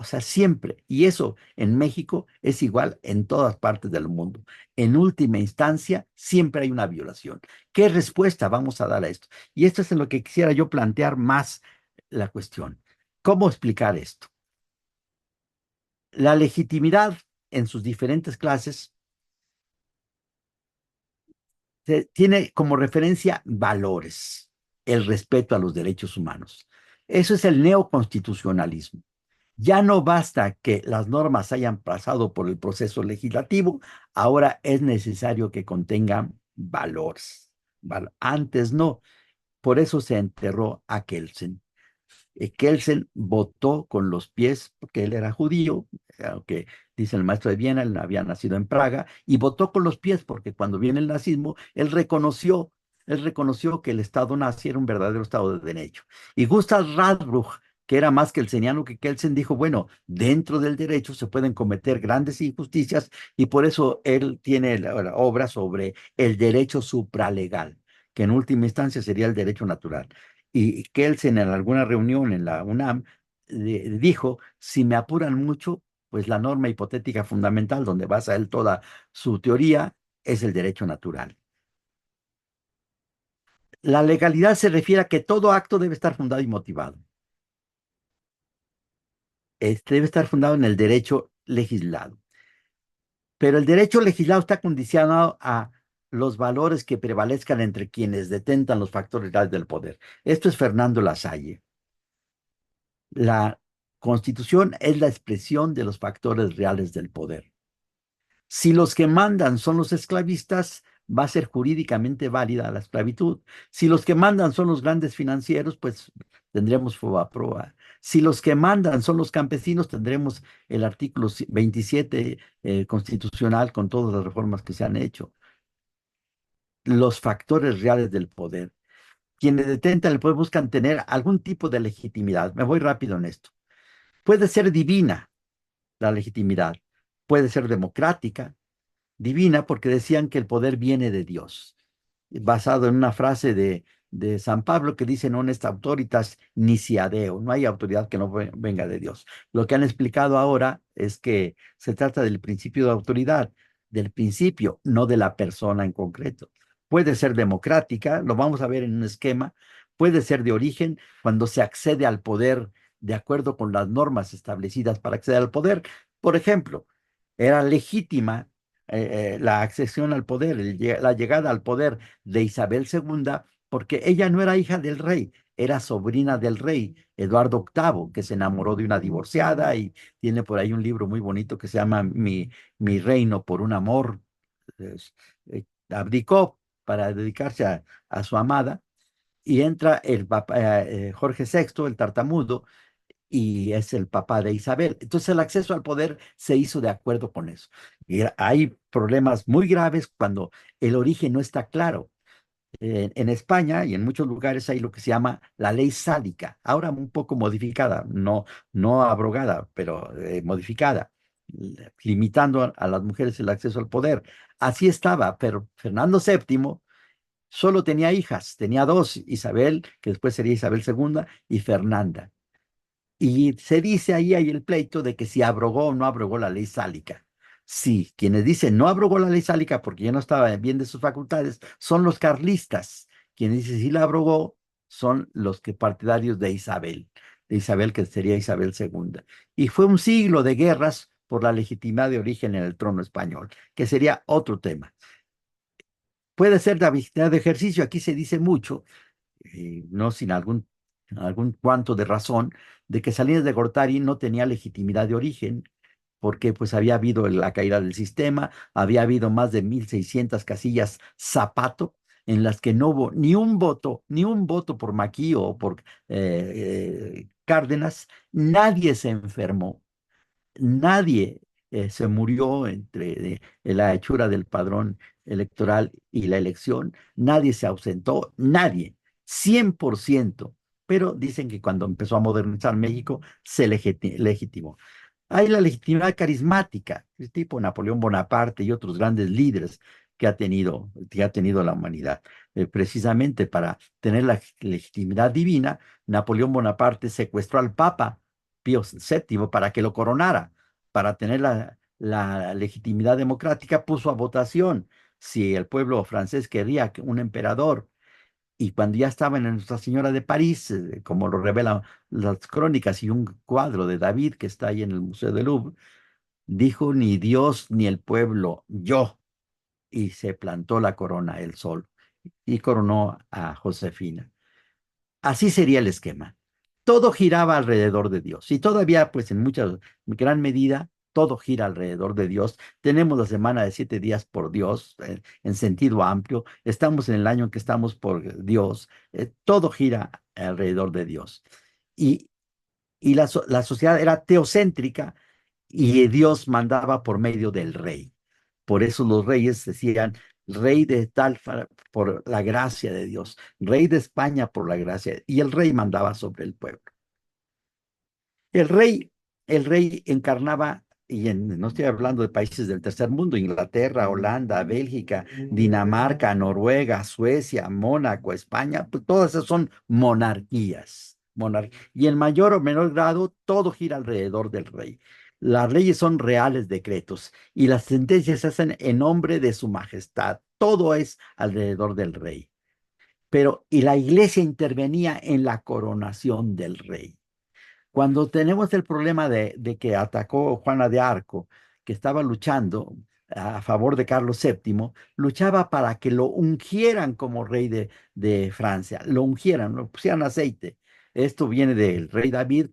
O sea, siempre. Y eso en México es igual en todas partes del mundo. En última instancia, siempre hay una violación. ¿Qué respuesta vamos a dar a esto? Y esto es en lo que quisiera yo plantear más la cuestión. ¿Cómo explicar esto? La legitimidad en sus diferentes clases tiene como referencia valores, el respeto a los derechos humanos. Eso es el neoconstitucionalismo. Ya no basta que las normas hayan pasado por el proceso legislativo, ahora es necesario que contengan valores. Antes no, por eso se enterró a Kelsen. Kelsen votó con los pies, porque él era judío, aunque dice el maestro de Viena, él había nacido en Praga, y votó con los pies porque cuando viene el nazismo, él reconoció que el Estado nazi era un verdadero Estado de derecho. Y Gustav Radbruch, que era más kelseniano que Kelsen, dijo, bueno, dentro del derecho se pueden cometer grandes injusticias y por eso él tiene la obra sobre el derecho supralegal, que en última instancia sería el derecho natural. Y Kelsen en alguna reunión en la UNAM dijo, si me apuran mucho, pues la norma hipotética fundamental donde basa él toda su teoría es el derecho natural. La legalidad se refiere a que todo acto debe estar fundado y motivado. Debe estar fundado en el derecho legislado. Pero el derecho legislado está condicionado a los valores que prevalezcan entre quienes detentan los factores reales del poder. Esto es Fernando Lasalle. La Constitución es la expresión de los factores reales del poder. Si los que mandan son los esclavistas, va a ser jurídicamente válida la esclavitud. Si los que mandan son los grandes financieros, pues tendremos FOBAPROA. Si los que mandan son los campesinos, tendremos el artículo 27 constitucional con todas las reformas que se han hecho. Los factores reales del poder. Quienes detentan el poder buscan tener algún tipo de legitimidad. Me voy rápido en esto. Puede ser divina la legitimidad, puede ser democrática, divina, porque decían que el poder viene de Dios, basado en una frase de San Pablo que dice, non est autoritas nisi Deo, no hay autoridad que no venga de Dios. Lo que han explicado ahora es que se trata del principio de autoridad, del principio, no de la persona en concreto. Puede ser democrática, lo vamos a ver en un esquema, puede ser de origen cuando se accede al poder de acuerdo con las normas establecidas para acceder al poder. Por ejemplo, era legítima la accesión al poder, la llegada al poder de Isabel segunda, porque ella no era hija del rey, era sobrina del rey, Eduardo VIII, que se enamoró de una divorciada y tiene por ahí un libro muy bonito que se llama Mi reino por un amor. Abdicó para dedicarse a su amada y entra el Jorge VI, el tartamudo, y es el papá de Isabel. Entonces el acceso al poder se hizo de acuerdo con eso. Y hay problemas muy graves cuando el origen no está claro. En España y en muchos lugares hay lo que se llama la ley sálica, ahora un poco modificada, no abrogada, pero modificada, limitando a las mujeres el acceso al poder. Así estaba, pero Fernando VII solo tenía hijas, tenía dos, Isabel, que después sería Isabel segunda, y Fernanda. Y se dice ahí hay el pleito de que si abrogó o no abrogó la ley sálica. Sí, quienes dicen no abrogó la ley sálica porque ya no estaba bien de sus facultades son los carlistas. Quienes dicen sí la abrogó son los que partidarios de Isabel que sería Isabel segunda. Y fue un siglo de guerras por la legitimidad de origen en el trono español, que sería otro tema. Puede ser la legitimidad de ejercicio, aquí se dice mucho, no sin algún cuanto de razón, de que Salinas de Gortari no tenía legitimidad de origen, porque pues había habido la caída del sistema, había habido más de 1.600 casillas zapato, en las que no hubo ni un voto por Maquis o por Cárdenas, nadie se enfermó, nadie se murió entre la hechura del padrón electoral y la elección, nadie se ausentó, nadie, 100%. Pero dicen que cuando empezó a modernizar México se legitimó. Hay la legitimidad carismática, el tipo Napoleón Bonaparte y otros grandes líderes que ha tenido la humanidad. Precisamente para tener la legitimidad divina, Napoleón Bonaparte secuestró al Papa Pío VII para que lo coronara. Para tener la legitimidad democrática, puso a votación si el pueblo francés quería un emperador. Y cuando ya estaba en Nuestra Señora de París, como lo revelan las crónicas y un cuadro de David que está ahí en el Museo del Louvre, dijo ni Dios ni el pueblo, yo. Y se plantó la corona él solo y coronó a Josefina. Así sería el esquema. todo giraba alrededor de Dios. Y todavía, pues en mucha, gran medida, todo gira alrededor de Dios. Tenemos la semana de 7 días por Dios, en sentido amplio. Estamos en el año en que estamos por Dios. Todo gira alrededor de Dios. Y, y la sociedad era teocéntrica y Dios mandaba por medio del rey. Por eso los reyes decían, rey de tal por la gracia de Dios, rey de España por la gracia, y el rey mandaba sobre el pueblo. El rey, el rey encarnaba, no estoy hablando de países del tercer mundo, Inglaterra, Holanda, Bélgica, Dinamarca, Noruega, Suecia, Mónaco, España, pues todas esas son monarquías. Y en mayor o menor grado, todo gira alrededor del rey. Las leyes son reales decretos y las sentencias se hacen en nombre de su majestad. Todo es alrededor del rey. Y la iglesia intervenía en la coronación del rey. Cuando tenemos el problema de que atacó Juana de Arco, que estaba luchando a favor de Carlos VII, luchaba para que lo ungieran como rey de Francia, lo ungieran, lo pusieran aceite. Esto viene del rey David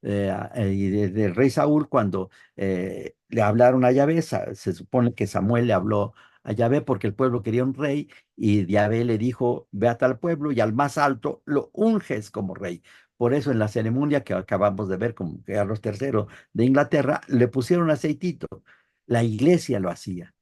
y del rey Saúl cuando le hablaron a Yahvé. Se supone que Samuel le habló a Yahvé porque el pueblo quería un rey y Yahvé le dijo, ve a tal pueblo y al más alto lo unges como rey. Por eso en la ceremonia que acabamos de ver con Carlos III de Inglaterra, le pusieron aceitito. La iglesia lo hacía.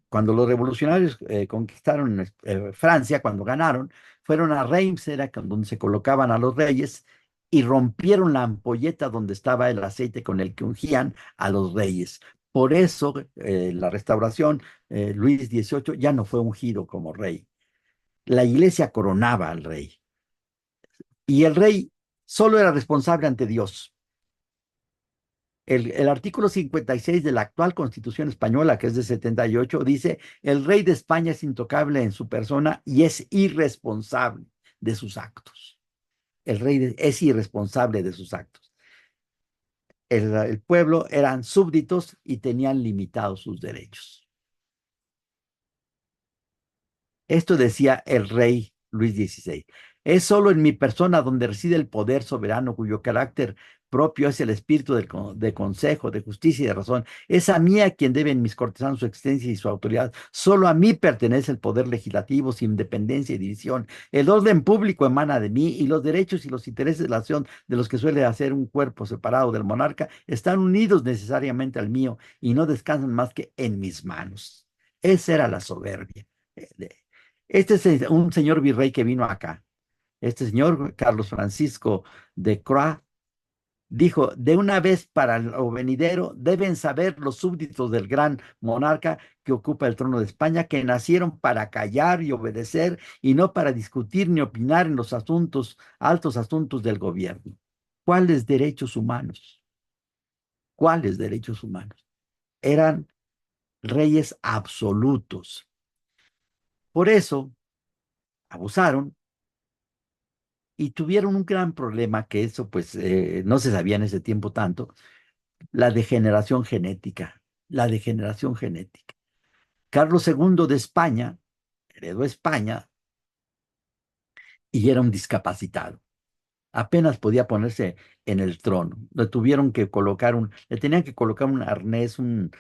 Cuando los revolucionarios conquistaron Francia, cuando ganaron, fueron a Reims, era donde se colocaban a los reyes, y rompieron la ampolleta donde estaba el aceite con el que ungían a los reyes. Por eso, la restauración, Luis XVIII ya no fue ungido como rey. La iglesia coronaba al rey. Y el rey solo era responsable ante Dios. El artículo 56 de la actual Constitución española, que es de 78, dice, el rey de España es intocable en su persona y es irresponsable de sus actos. El rey es irresponsable de sus actos. El pueblo eran súbditos y tenían limitados sus derechos. Esto decía el rey Luis XVI. Es solo en mi persona donde reside el poder soberano cuyo carácter propio es el espíritu de consejo, de justicia y de razón. Es a mí a quien deben mis cortesanos su existencia y su autoridad. Solo a mí pertenece el poder legislativo sin independencia y división. El orden público emana de mí y los derechos y los intereses de la nación de los que suele hacer un cuerpo separado del monarca están unidos necesariamente al mío y no descansan más que en mis manos. Esa era la soberbia. Este es un señor virrey que vino acá. Este señor, Carlos Francisco de Croix, dijo, de una vez para lo venidero, deben saber los súbditos del gran monarca que ocupa el trono de España, que nacieron para callar y obedecer y no para discutir ni opinar en los altos asuntos del gobierno. ¿Cuáles derechos humanos? ¿Cuáles derechos humanos? Eran reyes absolutos. Por eso abusaron y tuvieron un gran problema, que eso pues no se sabía en ese tiempo tanto, la degeneración genética, la degeneración genética. Carlos II de España heredó España y era un discapacitado. Apenas podía ponerse en el trono. Le tenían que colocar un arnés, un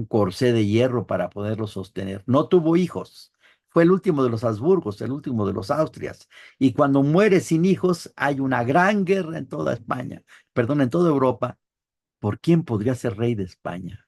corsé de hierro para poderlo sostener. No tuvo hijos. Fue el último de los Habsburgos, el último de los Austrias. Y cuando muere sin hijos, hay una gran guerra en toda España, perdón, en toda Europa. ¿Por quién podría ser rey de España?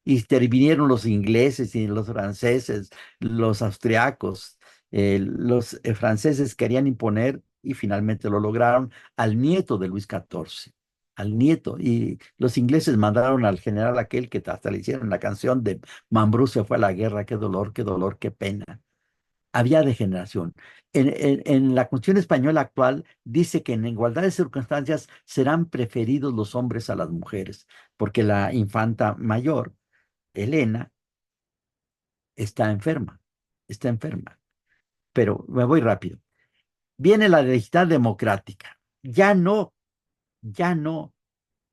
Intervinieron los ingleses y los franceses, los austriacos. Los franceses querían imponer, y finalmente lo lograron, al nieto de Luis XIV, al nieto. Y los ingleses mandaron al general aquel que hasta le hicieron la canción de Mambrú se fue a la guerra, qué dolor, qué pena. Había degeneración. En la Constitución española actual dice que en igualdad de circunstancias serán preferidos los hombres a las mujeres, porque la infanta mayor, Elena, está enferma, está enferma. Pero me voy rápido. Viene la digital democrática. Ya no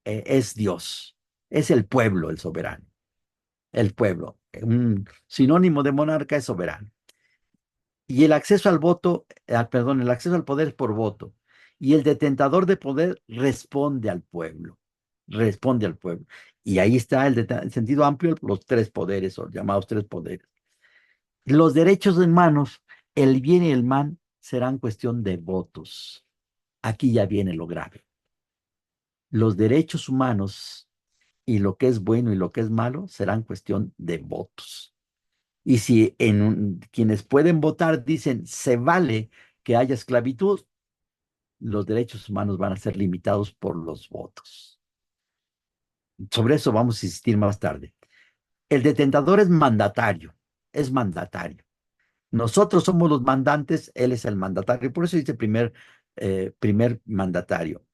es Dios, es el pueblo el soberano. El pueblo, un sinónimo de monarca es soberano. Y el acceso al voto, perdón, el acceso al poder es por voto. Y el detentador de poder responde al pueblo, responde al pueblo. Y ahí está el sentido amplio, los tres poderes, o llamados tres poderes. Los derechos humanos, el bien y el mal, serán cuestión de votos. Aquí ya viene lo grave. Los derechos humanos y lo que es bueno y lo que es malo serán cuestión de votos. Y si quienes pueden votar dicen se vale que haya esclavitud, los derechos humanos van a ser limitados por los votos. Sobre eso vamos a insistir más tarde. El detentador es mandatario, es mandatario. Nosotros somos los mandantes, él es el mandatario, por eso dice primer mandatario.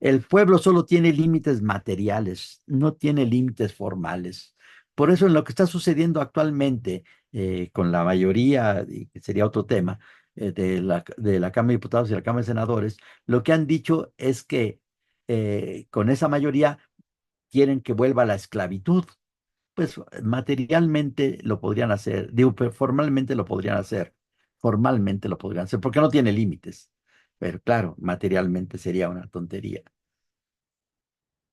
El pueblo solo tiene límites materiales, no tiene límites formales. Por eso en lo que está sucediendo actualmente con la mayoría, y que sería otro tema, de la Cámara de Diputados y la Cámara de Senadores, lo que han dicho es que con esa mayoría quieren que vuelva la esclavitud. Pues materialmente lo podrían hacer, digo, pero formalmente lo podrían hacer, porque no tiene límites. Pero claro, materialmente sería una tontería.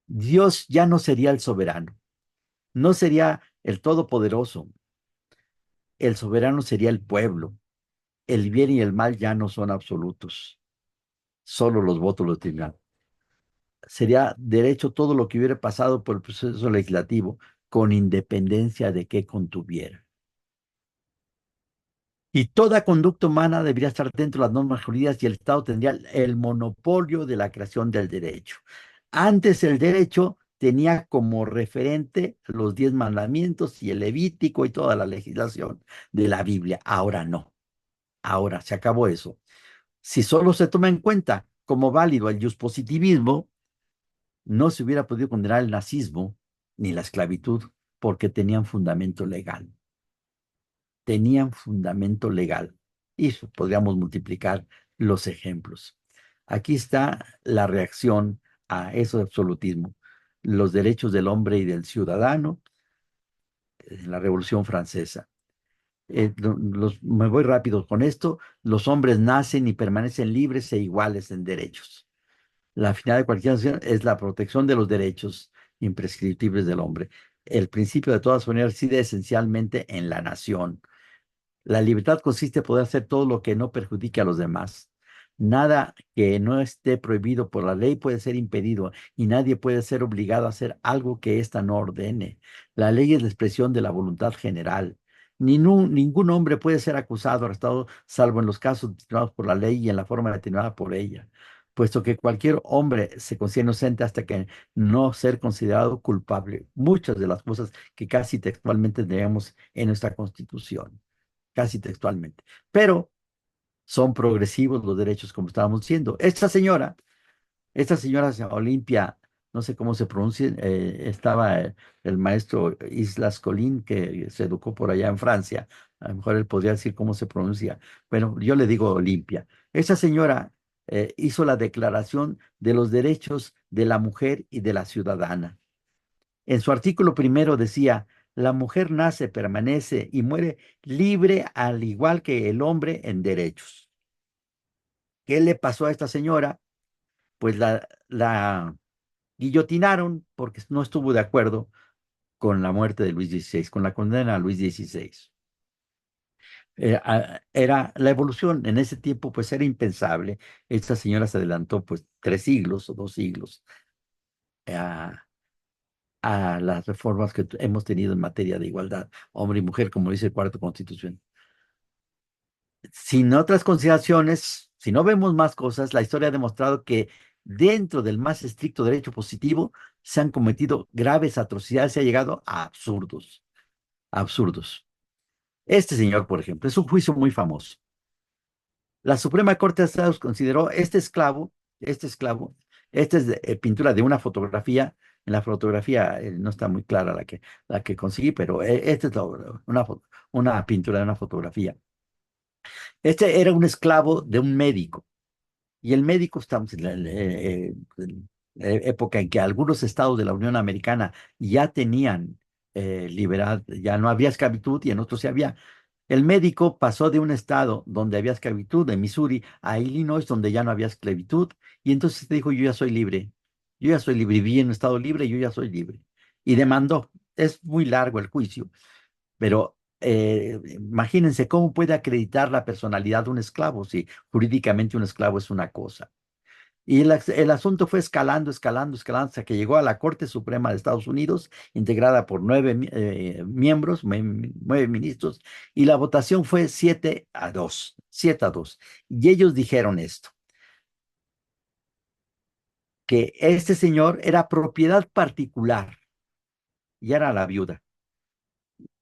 Dios ya no sería el soberano, no sería el todopoderoso, el soberano sería el pueblo. El bien y el mal ya no son absolutos, solo los votos lo tendrán. Sería derecho todo lo que hubiera pasado por el proceso legislativo, con independencia de qué contuviera. Y toda conducta humana debería estar dentro de las normas jurídicas y el Estado tendría el monopolio de la creación del derecho. Antes el derecho tenía como referente los 10 mandamientos y el Levítico y toda la legislación de la Biblia. Ahora no. Ahora se acabó eso. Si solo se toma en cuenta como válido el positivismo, no se hubiera podido condenar el nazismo ni la esclavitud porque tenían fundamento legal. Y podríamos multiplicar los ejemplos. Aquí está la reacción a ese absolutismo. Los derechos del hombre y del ciudadano en la Revolución Francesa. Me voy rápido con esto. Los hombres nacen y permanecen libres e iguales en derechos. La finalidad de cualquier nación es la protección de los derechos imprescriptibles del hombre. El principio de toda soberanía reside esencialmente en la nación. La libertad consiste en poder hacer todo lo que no perjudique a los demás. Nada que no esté prohibido por la ley puede ser impedido y nadie puede ser obligado a hacer algo que ésta no ordene. La ley es la expresión de la voluntad general. Ningún hombre puede ser acusado o arrestado salvo en los casos determinados por la ley y en la forma determinada por ella, puesto que cualquier hombre se considera inocente hasta que no ser considerado culpable. Muchas de las cosas que casi textualmente tenemos en nuestra Constitución casi textualmente. Pero son progresivos los derechos, como estábamos diciendo. Esta señora Olimpia, no sé cómo se pronuncia, estaba el maestro Islas Colín, que se educó por allá en Francia. A lo mejor él podría decir cómo se pronuncia. Bueno, yo le digo Olimpia. Esa señora hizo la declaración de los derechos de la mujer y de la ciudadana. En su artículo primero decía, la mujer nace, permanece y muere libre al igual que el hombre en derechos. ¿Qué le pasó a esta señora? Pues la guillotinaron porque no estuvo de acuerdo con la muerte de Luis XVI, con la condena a Luis XVI. Era la evolución en ese tiempo, pues era impensable. Esta señora se adelantó pues 3 siglos o 2 siglos a las reformas que hemos tenido en materia de igualdad, hombre y mujer, como dice el cuarto Constitución. Sin otras consideraciones, si no vemos más cosas, la historia ha demostrado que dentro del más estricto derecho positivo se han cometido graves atrocidades, se ha llegado a absurdos, absurdos. Este señor, por ejemplo, es un juicio muy famoso. La Suprema Corte de Estados consideró esta es pintura de una fotografía. En la fotografía no está muy clara la que conseguí, pero esta es una pintura de una fotografía. Este era un esclavo de un médico. Y el médico, estamos en la época en que algunos estados de la Unión Americana ya tenían libertad, ya no había esclavitud y en otros sí había. El médico pasó de un estado donde había esclavitud, de Missouri, a Illinois, donde ya no había esclavitud, y entonces dijo, yo ya soy libre, yo ya soy libre, viví en un estado libre, yo ya soy libre. Y demandó. Es muy largo el juicio, pero imagínense cómo puede acreditar la personalidad de un esclavo si jurídicamente un esclavo es una cosa. Y el asunto fue escalando, escalando, escalando, hasta que llegó a la Corte Suprema de Estados Unidos, integrada por miembros, 9 ministros, y la votación fue 7-2, 7-2. Y ellos dijeron esto, que este señor era propiedad particular y era la viuda,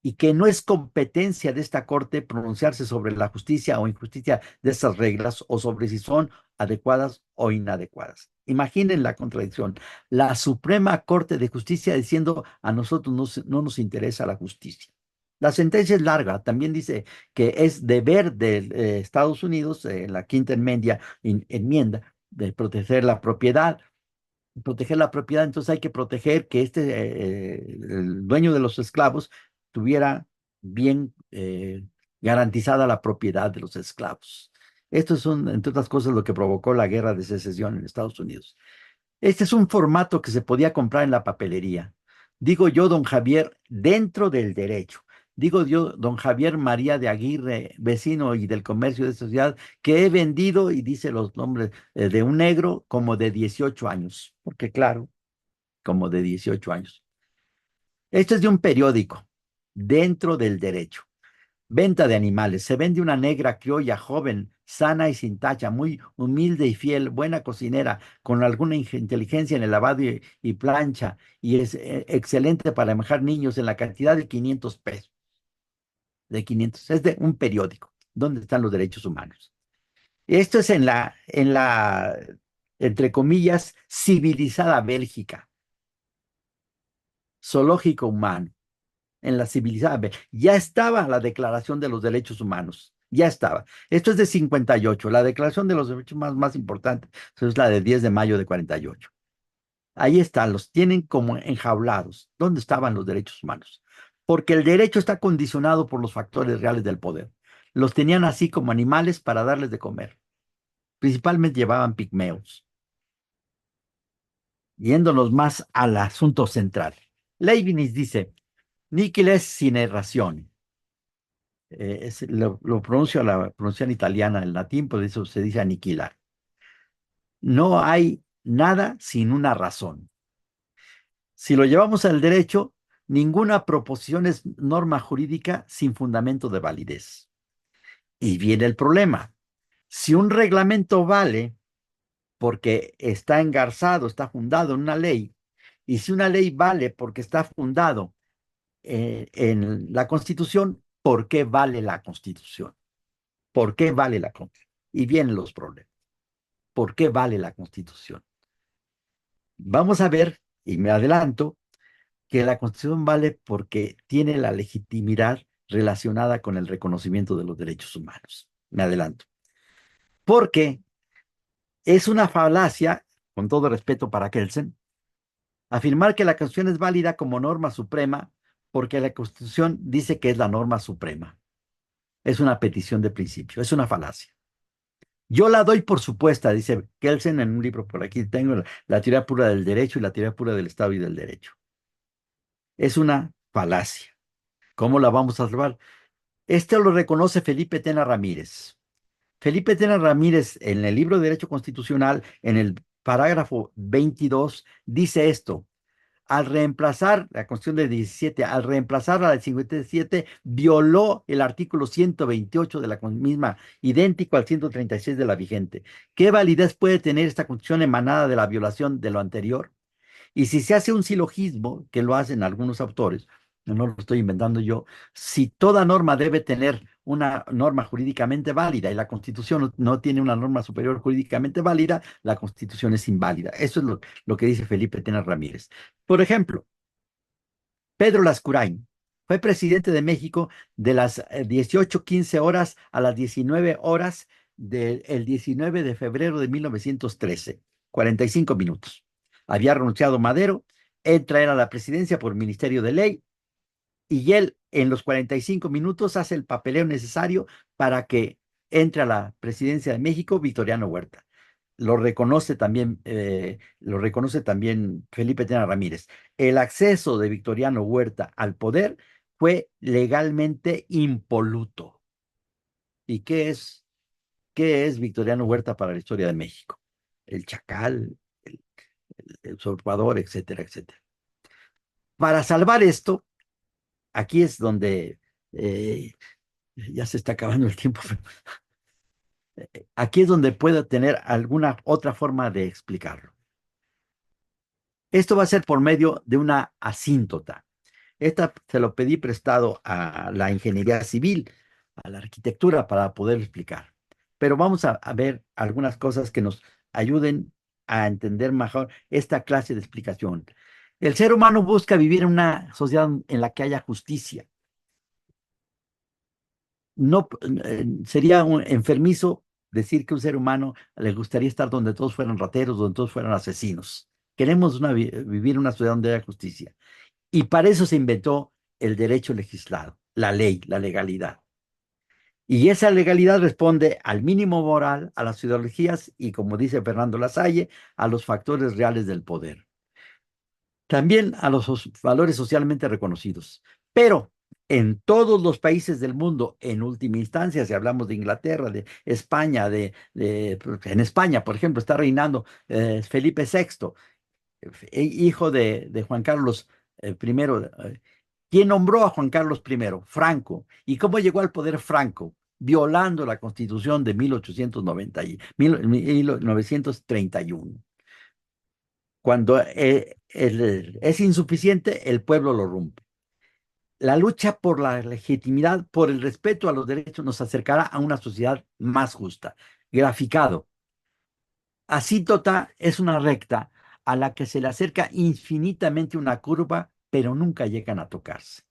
y que no es competencia de esta Corte pronunciarse sobre la justicia o injusticia de estas reglas o sobre si son adecuadas o inadecuadas. Imaginen la contradicción. La Suprema Corte de Justicia diciendo a nosotros no nos interesa la justicia. La sentencia es larga, también dice que es deber de Estados Unidos, la quinta enmienda, de proteger la propiedad, entonces hay que proteger que el dueño de los esclavos tuviera bien garantizada la propiedad de los esclavos. Esto es, entre otras cosas, lo que provocó la guerra de secesión en Estados Unidos. Este es un formato que se podía comprar en la papelería. Digo yo, don Javier, dentro del derecho. Digo yo, don Javier María de Aguirre, vecino y del comercio de esta ciudad, que he vendido, y dice los nombres de un negro como de 18 años, porque claro, como de 18 años. Esto es de un periódico, dentro del derecho. Venta de animales. Se vende una negra criolla joven, sana y sin tacha, muy humilde y fiel, buena cocinera, con alguna inteligencia en el lavado y plancha, y es excelente para manejar niños en la cantidad de 500 pesos. De 500. Es de un periódico. ¿Dónde están los derechos humanos? Esto es entre comillas, civilizada Bélgica, zoológico humano. En la civilizada. Ya estaba la Declaración de los Derechos Humanos, ya estaba. Esto es de 58. La Declaración de los Derechos Humanos más importante es la de 10 de mayo de 48. Ahí están, los tienen como enjaulados. ¿Dónde estaban los derechos humanos? Porque el derecho está condicionado por los factores reales del poder. Los tenían así como animales para darles de comer. Principalmente llevaban pigmeos, yéndonos más al asunto central. Leibniz dice, nihil est sine ratione. Lo pronuncio a la pronunciación italiana, el latín, por eso se dice aniquilar. No hay nada sin una razón. Si lo llevamos al derecho, ninguna proposición es norma jurídica sin fundamento de validez. Y viene el problema. Si un reglamento vale porque está engarzado, está fundado en una ley, y si una ley vale porque está fundado en la Constitución, ¿por qué vale la Constitución? ¿Por qué vale la Constitución? Y vienen los problemas. ¿Por qué vale la Constitución? Vamos a ver, y me adelanto, que la Constitución vale porque tiene la legitimidad relacionada con el reconocimiento de los derechos humanos. Me adelanto. Porque es una falacia, con todo respeto para Kelsen, afirmar que la Constitución es válida como norma suprema porque la Constitución dice que es la norma suprema. Es una petición de principio, es una falacia. Yo la doy por supuesta, dice Kelsen en un libro, por aquí tengo la teoría pura del derecho y la teoría pura del Estado y del derecho. Es una falacia. ¿Cómo la vamos a salvar? Esto lo reconoce Felipe Tena Ramírez. Felipe Tena Ramírez, en el libro de Derecho Constitucional, en el parágrafo 22, dice esto. Al reemplazar la Constitución del 17, al reemplazar a la del 57, violó el artículo 128 de la misma, idéntico al 136 de la vigente. ¿Qué validez puede tener esta Constitución emanada de la violación de lo anterior? Y si se hace un silogismo, que lo hacen algunos autores, no lo estoy inventando yo, si toda norma debe tener una norma jurídicamente válida y la Constitución no tiene una norma superior jurídicamente válida, la Constitución es inválida. Eso es lo que dice Felipe Tena Ramírez. Por ejemplo, Pedro Lascurain fue presidente de México de las 18:15 horas a las 19 horas del 19 de febrero de 1913, 45 minutos. Había renunciado Madero, entra él a la presidencia por Ministerio de Ley y él en los 45 minutos hace el papeleo necesario para que entre a la presidencia de México Victoriano Huerta. Lo reconoce también Felipe Tena Ramírez. El acceso de Victoriano Huerta al poder fue legalmente impoluto. ¿Y qué es Victoriano Huerta para la historia de México? El chacal, el, el usurpador, etcétera, etcétera. Para salvar esto, aquí es donde ya se está acabando el tiempo, pero aquí es donde puedo tener alguna otra forma de explicarlo. Esto va a ser por medio de una asíntota. Esta se lo pedí prestado a la ingeniería civil, a la arquitectura, para poder explicar. Pero vamos a ver algunas cosas que nos ayuden a entender mejor esta clase de explicación. El ser humano busca vivir en una sociedad en la que haya justicia. No sería un enfermizo decir que un ser humano le gustaría estar donde todos fueran rateros, donde todos fueran asesinos. Queremos vivir en una sociedad donde haya justicia. Y para eso se inventó el derecho legislado, la ley, la legalidad. Y esa legalidad responde al mínimo moral, a las ideologías y, como dice Fernando Lasalle, a los factores reales del poder. También a los valores socialmente reconocidos. Pero en todos los países del mundo, en última instancia, si hablamos de Inglaterra, de España, en España, por ejemplo, está reinando Felipe VI, hijo de Juan Carlos I. ¿Quién nombró a Juan Carlos I? Franco. ¿Y cómo llegó al poder Franco? Violando la Constitución de 1931. Cuando es insuficiente, el pueblo lo rompe. La lucha por la legitimidad, por el respeto a los derechos, nos acercará a una sociedad más justa. Graficado. Asíntota es una recta a la que se le acerca infinitamente una curva, pero nunca llegan a tocarse.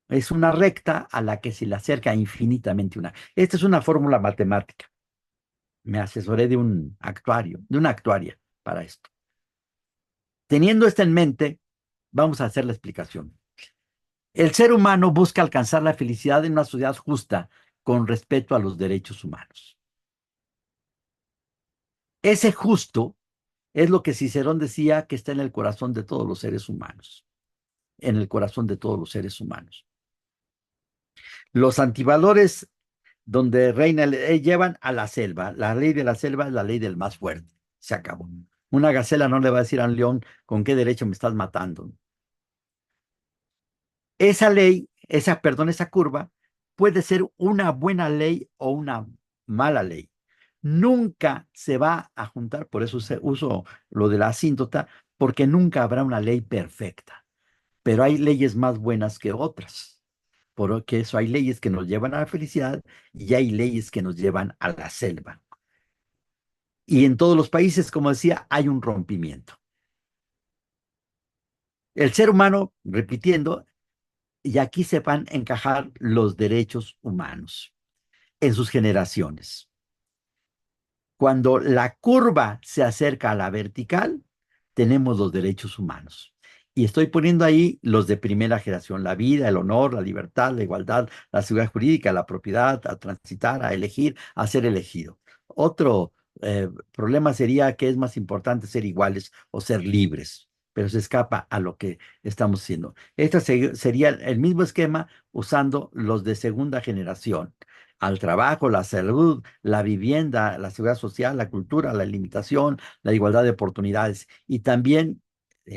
Es una recta a la que se le acerca infinitamente una. Esta es una fórmula matemática. Me asesoré de una actuaria para esto. Teniendo esto en mente, vamos a hacer la explicación. El ser humano busca alcanzar la felicidad en una sociedad justa con respeto a los derechos humanos. Ese justo es lo que Cicerón decía que está en el corazón de todos los seres humanos. En el corazón de todos los seres humanos. Los antivalores donde reina llevan a la selva. La ley de la selva es la ley del más fuerte. Se acabó. Una gacela no le va a decir a un león con qué derecho me estás matando. Esa ley, esa curva, puede ser una buena ley o una mala ley. Nunca se va a juntar, por eso uso lo de la asíntota, porque nunca habrá una ley perfecta. Pero hay leyes más buenas que otras. Porque eso hay leyes que nos llevan a la felicidad y hay leyes que nos llevan a la selva. Y en todos los países, como decía, hay un rompimiento. El ser humano, repitiendo, y aquí se van a encajar los derechos humanos en sus generaciones. Cuando la curva se acerca a la vertical, tenemos los derechos humanos. Y estoy poniendo ahí los de primera generación: la vida, el honor, la libertad, la igualdad, la seguridad jurídica, la propiedad, a transitar, a elegir, a ser elegido. Otro problema sería que es más importante ser iguales o ser libres, pero se escapa a lo que estamos haciendo. Este sería el mismo esquema usando los de segunda generación: al trabajo, la salud, la vivienda, la seguridad social, la cultura, la limitación, la igualdad de oportunidades. Y también,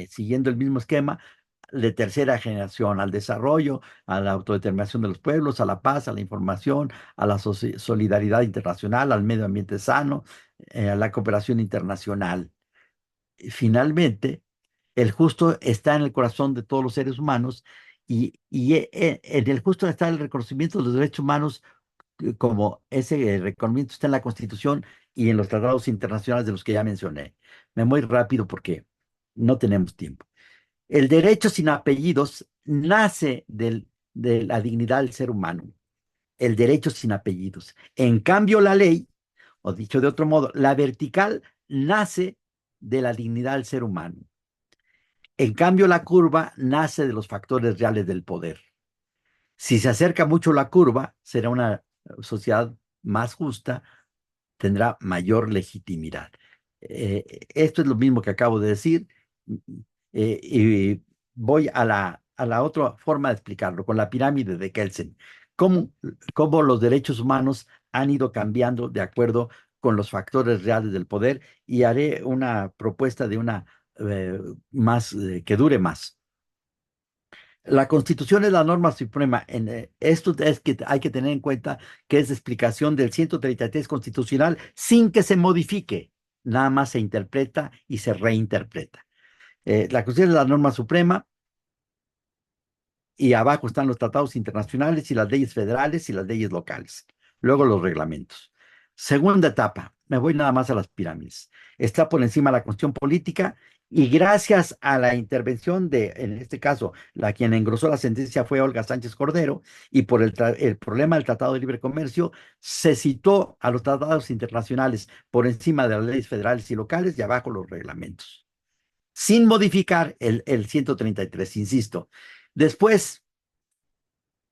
siguiendo el mismo esquema, de tercera generación: al desarrollo, a la autodeterminación de los pueblos, a la paz, a la información, a la solidaridad internacional, al medio ambiente sano, a la cooperación internacional. Y finalmente, el justo está en el corazón de todos los seres humanos y en el justo está el reconocimiento de los derechos humanos, como ese reconocimiento está en la Constitución y en los tratados internacionales de los que ya mencioné. Me voy rápido porque no tenemos tiempo. El derecho sin apellidos nace de la dignidad del ser humano. El derecho sin apellidos. En cambio, la ley, o dicho de otro modo, la vertical nace de la dignidad del ser humano. En cambio, la curva nace de los factores reales del poder. Si se acerca mucho la curva, será una sociedad más justa, tendrá mayor legitimidad. Esto es lo mismo que acabo de decir, y voy a la otra forma de explicarlo, con la pirámide de Kelsen. ¿Cómo, cómo los derechos humanos han ido cambiando de acuerdo con los factores reales del poder? Y haré una propuesta de una que dure más. La Constitución es la norma suprema. Esto es que hay que tener en cuenta que es de explicación del 133 constitucional sin que se modifique. Nada más se interpreta y se reinterpreta. La Constitución es la norma suprema y abajo están los tratados internacionales y las leyes federales y las leyes locales. Luego los reglamentos. Segunda etapa, me voy nada más a las pirámides. Está por encima la cuestión política y gracias a la intervención de, en este caso, la quien engrosó la sentencia fue Olga Sánchez Cordero y por el problema del Tratado de Libre Comercio se citó a los tratados internacionales por encima de las leyes federales y locales y abajo los reglamentos sin modificar el 133, insisto. Después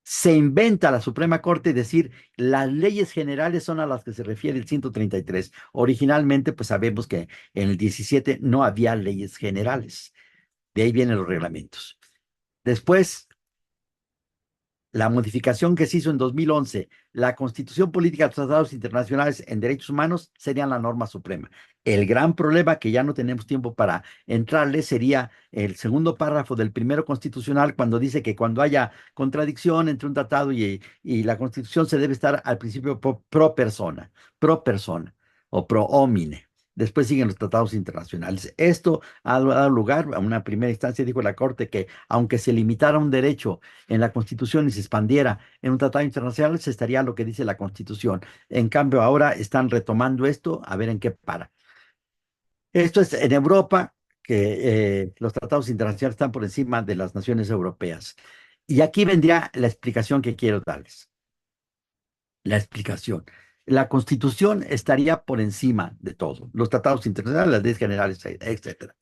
se inventa la Suprema Corte decir las leyes generales son a las que se refiere el 133. Originalmente, pues sabemos que en el 17 no había leyes generales. De ahí vienen los reglamentos. Después la modificación que se hizo en 2011, la Constitución Política de los Tratados Internacionales en Derechos Humanos serían la norma suprema. El gran problema que ya no tenemos tiempo para entrarle sería el segundo párrafo del primero constitucional cuando dice que cuando haya contradicción entre un tratado y la Constitución se debe estar al principio pro persona o pro homine. Después siguen los tratados internacionales. Esto ha dado lugar a una primera instancia, dijo la Corte, que aunque se limitara un derecho en la Constitución y se expandiera en un tratado internacional, se estaría lo que dice la Constitución. En cambio, ahora están retomando esto a ver en qué para. Esto es en Europa, que los tratados internacionales están por encima de las naciones europeas. Y aquí vendría la explicación que quiero darles. La explicación. La Constitución estaría por encima de todo, los tratados internacionales, las leyes generales, etcétera.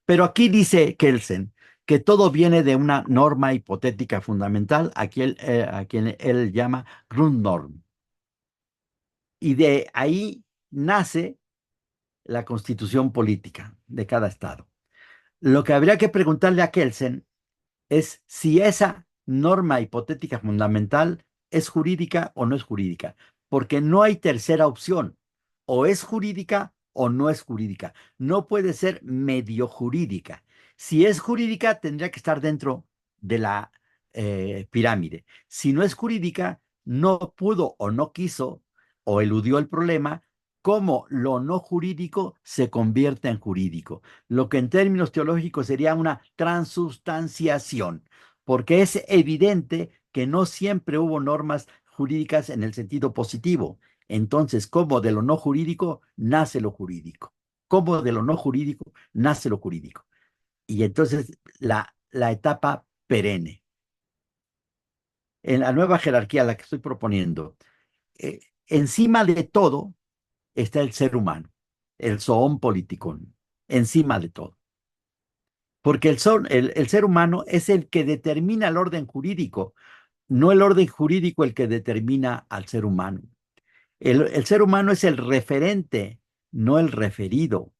Pero aquí dice Kelsen que todo viene de una norma hipotética fundamental, a quien él llama Grundnorm. Y de ahí nace la constitución política de cada estado. Lo que habría que preguntarle a Kelsen es si esa norma hipotética fundamental es jurídica o no es jurídica, porque no hay tercera opción, o es jurídica o no es jurídica, no puede ser medio jurídica. Si es jurídica, tendría que estar dentro de la pirámide. Si no es jurídica, no pudo o no quiso o eludió el problema, cómo lo no jurídico se convierte en jurídico, lo que en términos teológicos sería una transubstanciación, porque es evidente que no siempre hubo normas jurídicas en el sentido positivo. Entonces, ¿cómo de lo no jurídico nace lo jurídico? ¿Cómo de lo no jurídico nace lo jurídico? Y entonces la etapa perenne. En la nueva jerarquía, la que estoy proponiendo, eh, encima de todo está el ser humano, el zoon politikon, encima de todo. Porque el ser humano es el que determina el orden jurídico, no el orden jurídico el que determina al ser humano. El ser humano es el referente, no el referido.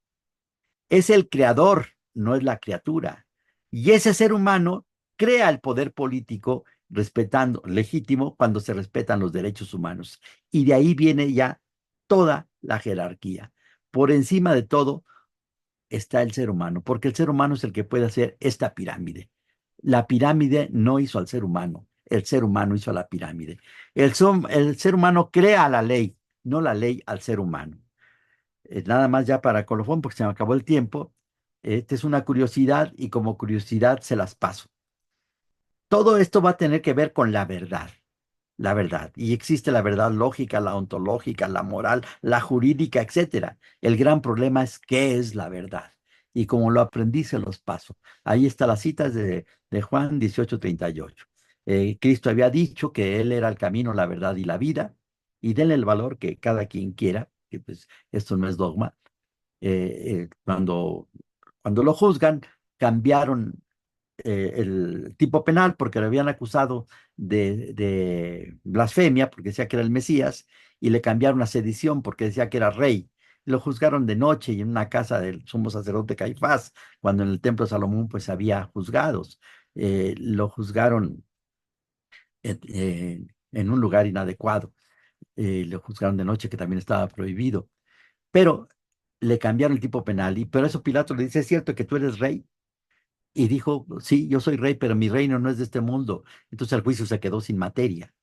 Es el creador, no es la criatura. Y ese ser humano crea el poder político respetando, legítimo, cuando se respetan los derechos humanos. Y de ahí viene ya toda la jerarquía. Por encima de todo está el ser humano, porque el ser humano es el que puede hacer esta pirámide. La pirámide no hizo al el ser humano hizo a la pirámide. El ser humano crea la ley, no la ley al ser humano. Nada más ya para colofón, porque se me acabó el tiempo. Esta es una curiosidad y como curiosidad se las paso. Todo esto va a tener que ver con la verdad. La verdad. Y existe la verdad lógica, la ontológica, la moral, la jurídica, etcétera. El gran problema es qué es la verdad. Y como lo aprendí, se los paso. Ahí está la cita de Juan 18:38. Cristo había dicho que Él era el camino, la verdad y la vida, y denle el valor que cada quien quiera, que pues esto no es dogma. Cuando lo juzgan, cambiaron el tipo penal porque lo habían acusado de blasfemia porque decía que era el Mesías y le cambiaron a sedición porque decía que era rey. Lo juzgaron de noche y en una casa del sumo sacerdote Caifás, cuando en el templo de Salomón pues había juzgados. Lo juzgaron en un lugar inadecuado. Lo juzgaron de noche que también estaba prohibido. Pero le cambiaron el tipo penal y por eso Pilato le dice, ¿es cierto que tú eres rey? Y dijo, sí, yo soy rey, pero mi reino no es de este mundo. Entonces el juicio se quedó sin materia.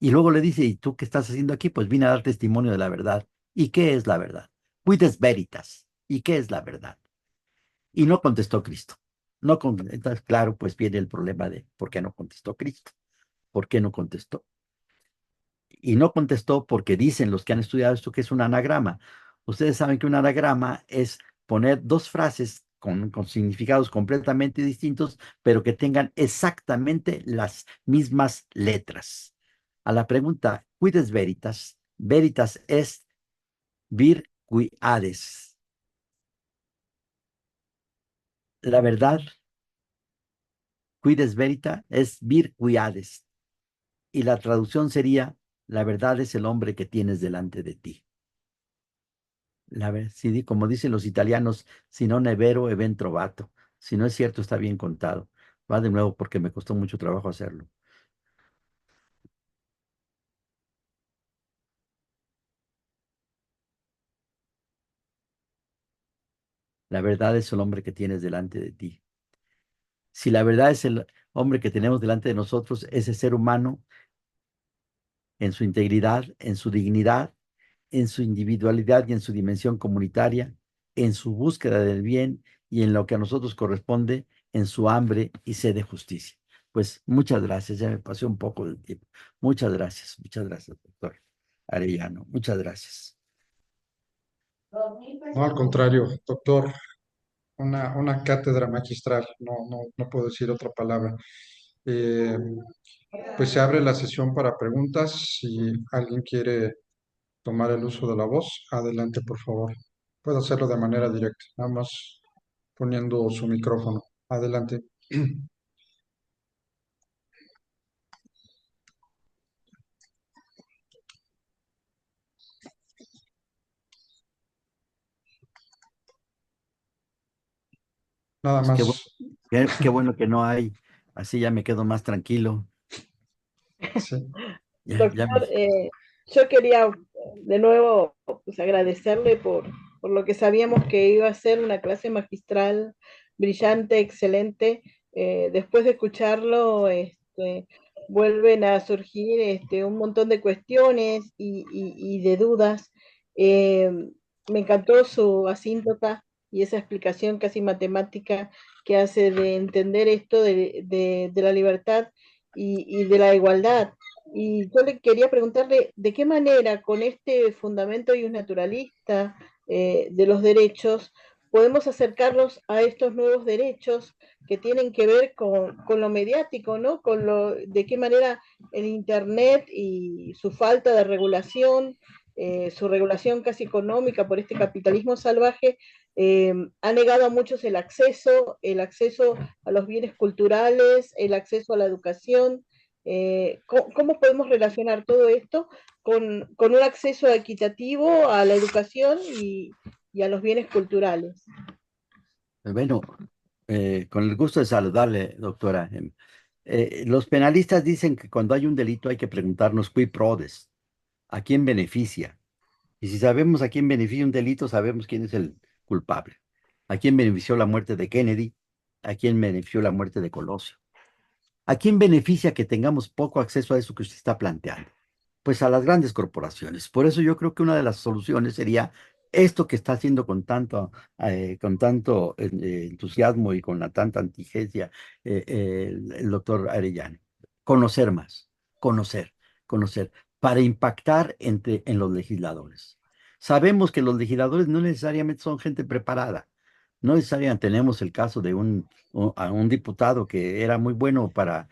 Y luego le dice, ¿y tú qué estás haciendo aquí? Pues vine a dar testimonio de la verdad. ¿Y qué es la verdad? Quides veritas. ¿Y qué es la verdad? Y no contestó Cristo. No entonces, claro, pues viene el problema de por qué no contestó Cristo. ¿Por qué no contestó? Y no contestó porque dicen los que han estudiado esto que es un anagrama. Ustedes saben que un anagrama es poner dos frases con significados completamente distintos, pero que tengan exactamente las mismas letras. A la pregunta, ¿quides veritas? Veritas es vir qui hades. La verdad, quides verita, es vir qui hades. Y la traducción sería, la verdad es el hombre que tienes delante de ti. Sí, como dicen los italianos, si no è vero, è ben trovato. Si no es cierto, está bien contado. Va de nuevo porque me costó mucho trabajo hacerlo. La verdad es el hombre que tienes delante de ti. Si la verdad es el hombre que tenemos delante de nosotros, ese ser humano, en su integridad, en su dignidad, en su individualidad y en su dimensión comunitaria, en su búsqueda del bien y en lo que a nosotros corresponde, en su hambre y sed de justicia. Pues muchas gracias, ya me pasé un poco del tiempo. Muchas gracias, doctor Arellano, muchas gracias. No, al contrario, doctor, una cátedra magistral, no puedo decir otra palabra. Eh, pues se abre la sesión para preguntas. Si alguien quiere tomar el uso de la voz, adelante, por favor. Puede hacerlo de manera directa, nada más poniendo su micrófono. Adelante. Nada Pues más. qué bueno que no hay, así ya me quedo más tranquilo. Sí. Ya me... Doctor, yo quería de nuevo pues, agradecerle por lo que sabíamos que iba a ser una clase magistral, brillante, excelente. Después de escucharlo, vuelven a surgir un montón de cuestiones y de dudas. Eh, Me encantó su asíntota y esa explicación casi matemática que hace de entender esto de la libertad y de la igualdad. Y yo le quería preguntarle de qué manera con este fundamento y un naturalista de los derechos podemos acercarnos a estos nuevos derechos que tienen que ver con lo mediático, ¿no? De qué manera el Internet y su falta de regulación, su regulación casi económica por este capitalismo salvaje, ha negado a muchos el acceso a los bienes culturales, el acceso a la educación. ¿Cómo podemos relacionar todo esto con un acceso equitativo a la educación y a los bienes culturales? Bueno, con el gusto de saludarle, doctora. Los penalistas dicen que cuando hay un delito hay que preguntarnos qui prodest, ¿a quién beneficia? Y si sabemos a quién beneficia un delito, sabemos quién es el culpable. ¿A quién benefició la muerte de Kennedy? ¿A quién benefició la muerte de Colosio? ¿A quién beneficia que tengamos poco acceso a eso que usted está planteando? Pues a las grandes corporaciones. Por eso yo creo que una de las soluciones sería esto que está haciendo con tanto entusiasmo y con la tanta antigesia el doctor Arellano. Conocer más, conocer, conocer, para impactar en los legisladores. Sabemos que los legisladores no necesariamente son gente preparada. No necesariamente tenemos el caso de a un diputado que era muy bueno para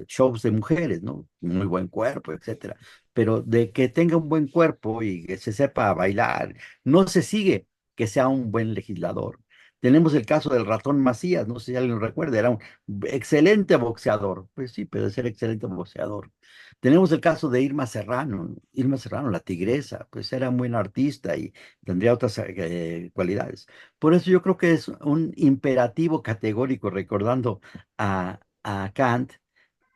shows de mujeres, ¿no? Muy buen cuerpo, etcétera. Pero de que tenga un buen cuerpo y que se sepa bailar, no se sigue que sea un buen legislador. Tenemos el caso del ratón Macías, no sé si alguien lo recuerda, era un excelente boxeador. Pues sí, pero es el excelente boxeador. Tenemos el caso de Irma Serrano, ¿no? Irma Serrano, la tigresa, pues era un buen artista y tendría otras cualidades. Por eso yo creo que es un imperativo categórico, recordando a Kant,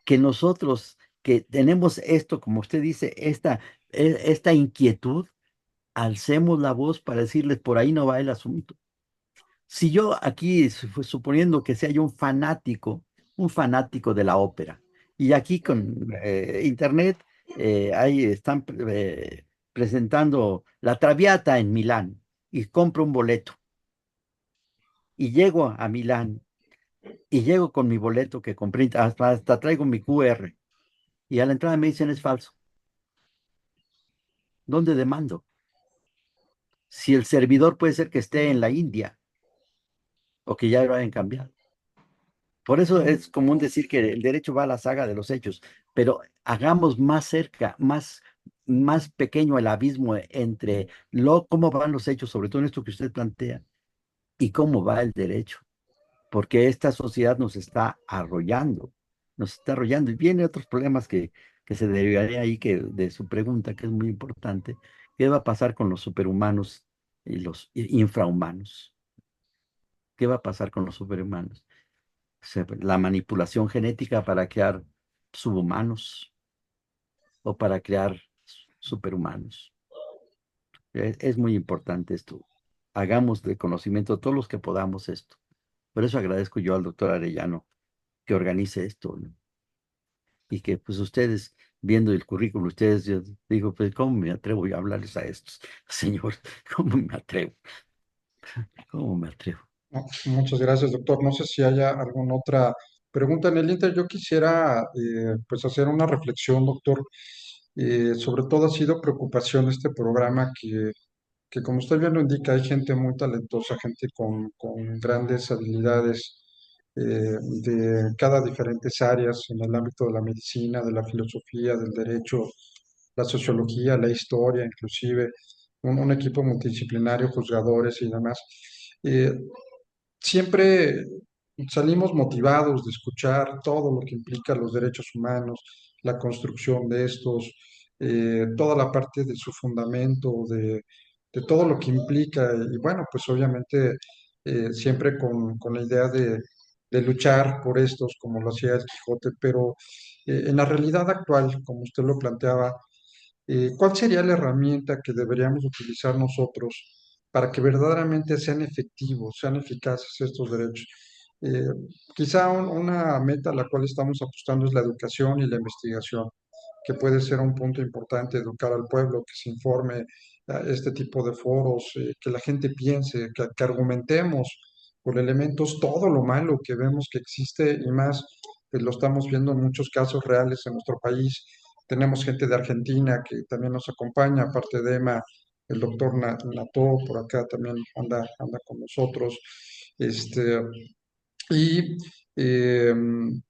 que nosotros que tenemos esto, como usted dice, esta inquietud, alcemos la voz para decirles, por ahí no va el asunto. Si yo aquí, suponiendo que sea yo un fanático de la ópera, y aquí con internet, ahí están presentando La Traviata en Milán, y compro un boleto, y llego a Milán, y llego con mi boleto que compré, hasta traigo mi QR, y a la entrada me dicen es falso. ¿Dónde demando? Si el servidor puede ser que esté en la India, o que ya lo hayan cambiado. Por eso es común decir que el derecho va a la saga de los hechos, pero hagamos más cerca, más pequeño el abismo entre cómo van los hechos, sobre todo en esto que usted plantea, y cómo va el derecho, porque esta sociedad nos está arrollando, y vienen otros problemas que se derivarían ahí de su pregunta, que es muy importante. ¿Qué va a pasar con los superhumanos y los infrahumanos? ¿Qué va a pasar con los superhumanos? La manipulación genética para crear subhumanos o para crear superhumanos. Es muy importante esto. Hagamos de conocimiento todos los que podamos esto. Por eso agradezco yo al doctor Arellano que organice esto, ¿no? Y que pues ustedes, viendo el currículum, ustedes, yo digo, pues ¿cómo me atrevo yo a hablarles a estos? Señor, ¿cómo me atrevo? ¿Cómo me atrevo? No, muchas gracias, doctor. No sé si haya alguna otra pregunta en el Inter. Yo quisiera pues hacer una reflexión, doctor. Sobre todo ha sido preocupación de este programa que como usted bien lo indica, hay gente muy talentosa, gente con grandes habilidades de cada diferentes áreas en el ámbito de la medicina, de la filosofía, del derecho, la sociología, la historia, inclusive un equipo multidisciplinario, juzgadores y demás. Eh, Siempre salimos motivados de escuchar todo lo que implica los derechos humanos, la construcción de estos, toda la parte de su fundamento, de todo lo que implica, y bueno, pues obviamente siempre con la idea de luchar por estos, como lo hacía el Quijote, pero en la realidad actual, como usted lo planteaba, ¿cuál sería la herramienta que deberíamos utilizar nosotros para que verdaderamente sean efectivos, sean eficaces estos derechos? Eh, Quizá una meta a la cual estamos apostando es la educación y la investigación, que puede ser un punto importante, educar al pueblo, que se informe a este tipo de foros, que la gente piense, que argumentemos por elementos todo lo malo que vemos que existe y más, lo estamos viendo en muchos casos reales en nuestro país. Tenemos gente de Argentina que también nos acompaña, aparte de Emma, el doctor Nató por acá también anda con nosotros. Este, y eh,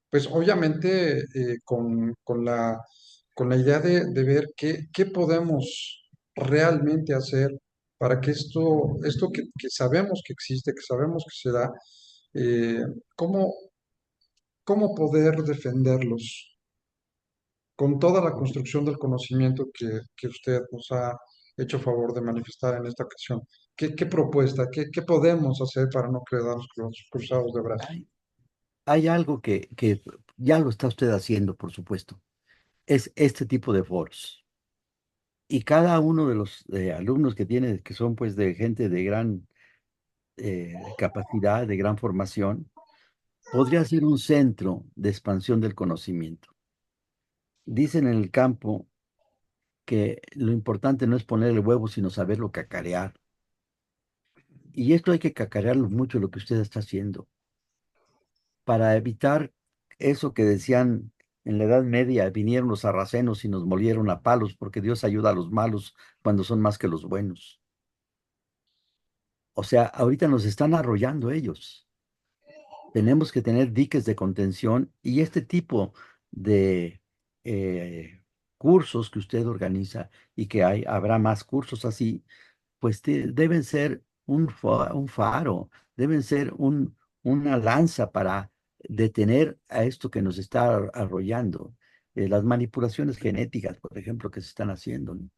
pues obviamente con la idea de ver qué podemos realmente hacer para que esto que sabemos que existe, que sabemos que se da, eh, cómo, cómo poder defenderlos con toda la construcción del conocimiento que usted nos ha hecho favor de manifestar en esta ocasión. ¿Qué propuesta, qué podemos hacer para no quedarnos cruzados de brazos? Hay, hay algo que ya lo está usted haciendo, por supuesto. Es este tipo de foros. Y cada uno de los alumnos que tiene, que son pues de gente de gran capacidad, de gran formación, podría ser un centro de expansión del conocimiento. Dicen en el campo que lo importante no es poner el huevo, sino saberlo cacarear. Y esto hay que cacarearlo mucho, lo que usted está haciendo, para evitar eso que decían en la Edad Media: vinieron los sarracenos y nos molieron a palos, porque Dios ayuda a los malos cuando son más que los buenos. O sea, ahorita nos están arrollando ellos. Tenemos que tener diques de contención, y este tipo de cursos que usted organiza, y que habrá más cursos así, pues deben ser un faro, deben ser una lanza para detener a esto que nos está arrollando. Las manipulaciones genéticas, por ejemplo, que se están haciendo, ¿no?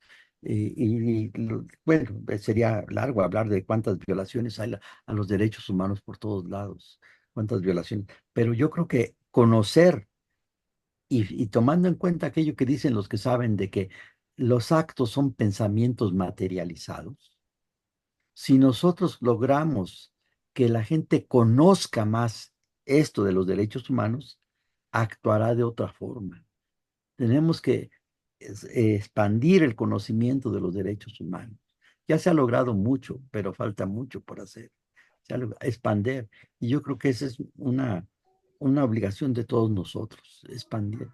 Bueno, sería largo hablar de cuántas violaciones hay a los derechos humanos por todos lados, cuántas violaciones. Pero yo creo que conocer y tomando en cuenta aquello que dicen los que saben de que los actos son pensamientos materializados, si nosotros logramos que la gente conozca más esto de los derechos humanos, actuará de otra forma. Tenemos que expandir el conocimiento de los derechos humanos. Ya se ha logrado mucho, pero falta mucho por hacer. Expandir. Y yo creo que esa es una obligación de todos nosotros, expandir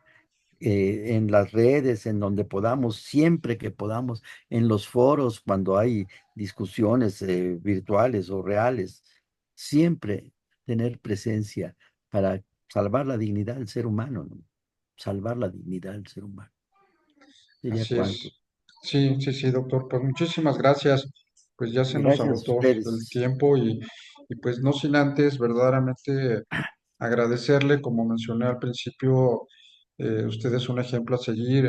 en las redes, en donde podamos, siempre que podamos, en los foros, cuando hay discusiones virtuales o reales, siempre tener presencia para salvar la dignidad del ser humano, ¿no? Salvar la dignidad del ser humano. Sería Así cuanto. es. Sí, sí, sí, doctor. Pues muchísimas gracias. Pues ya se nos Gracias a agotó el ustedes. tiempo y pues no sin antes verdaderamente agradecerle, como mencioné al principio, usted es un ejemplo a seguir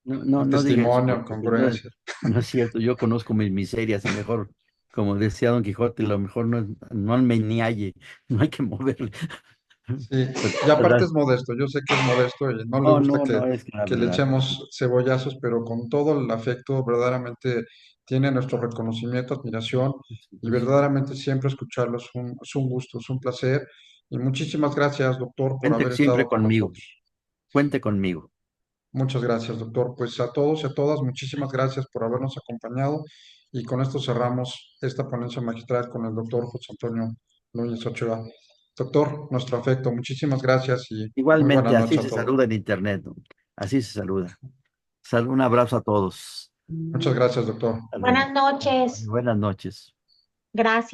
No, no, en no diga eso, testimonio, en porque pues, no es, congruencia. no es cierto. Yo conozco mis miserias y mejor, como decía Don Quijote, lo mejor no me nialle, no hay que moverle. Sí, Pero y la aparte verdad, es modesto, yo sé que es modesto y no le no, gusta no, no, es que la que le verdad. echemos cebollazos, pero con todo el afecto, verdaderamente tiene nuestro reconocimiento, admiración y verdaderamente siempre escucharlo es un gusto, es un placer. Y muchísimas gracias, doctor, por Cuente haber siempre estado con conmigo, nosotros. cuente conmigo. Muchas gracias, doctor. Pues a todos y a todas, muchísimas gracias por habernos acompañado y con esto cerramos esta ponencia magistral con el doctor José Antonio Núñez Ochoa. Doctor, nuestro afecto, muchísimas gracias y muy buenas Igualmente, así noches a se todos. saluda en internet, ¿no? Así se saluda. Un abrazo a todos. Muchas gracias, doctor. Hasta luego. Buenas noches. Buenas noches. Gracias.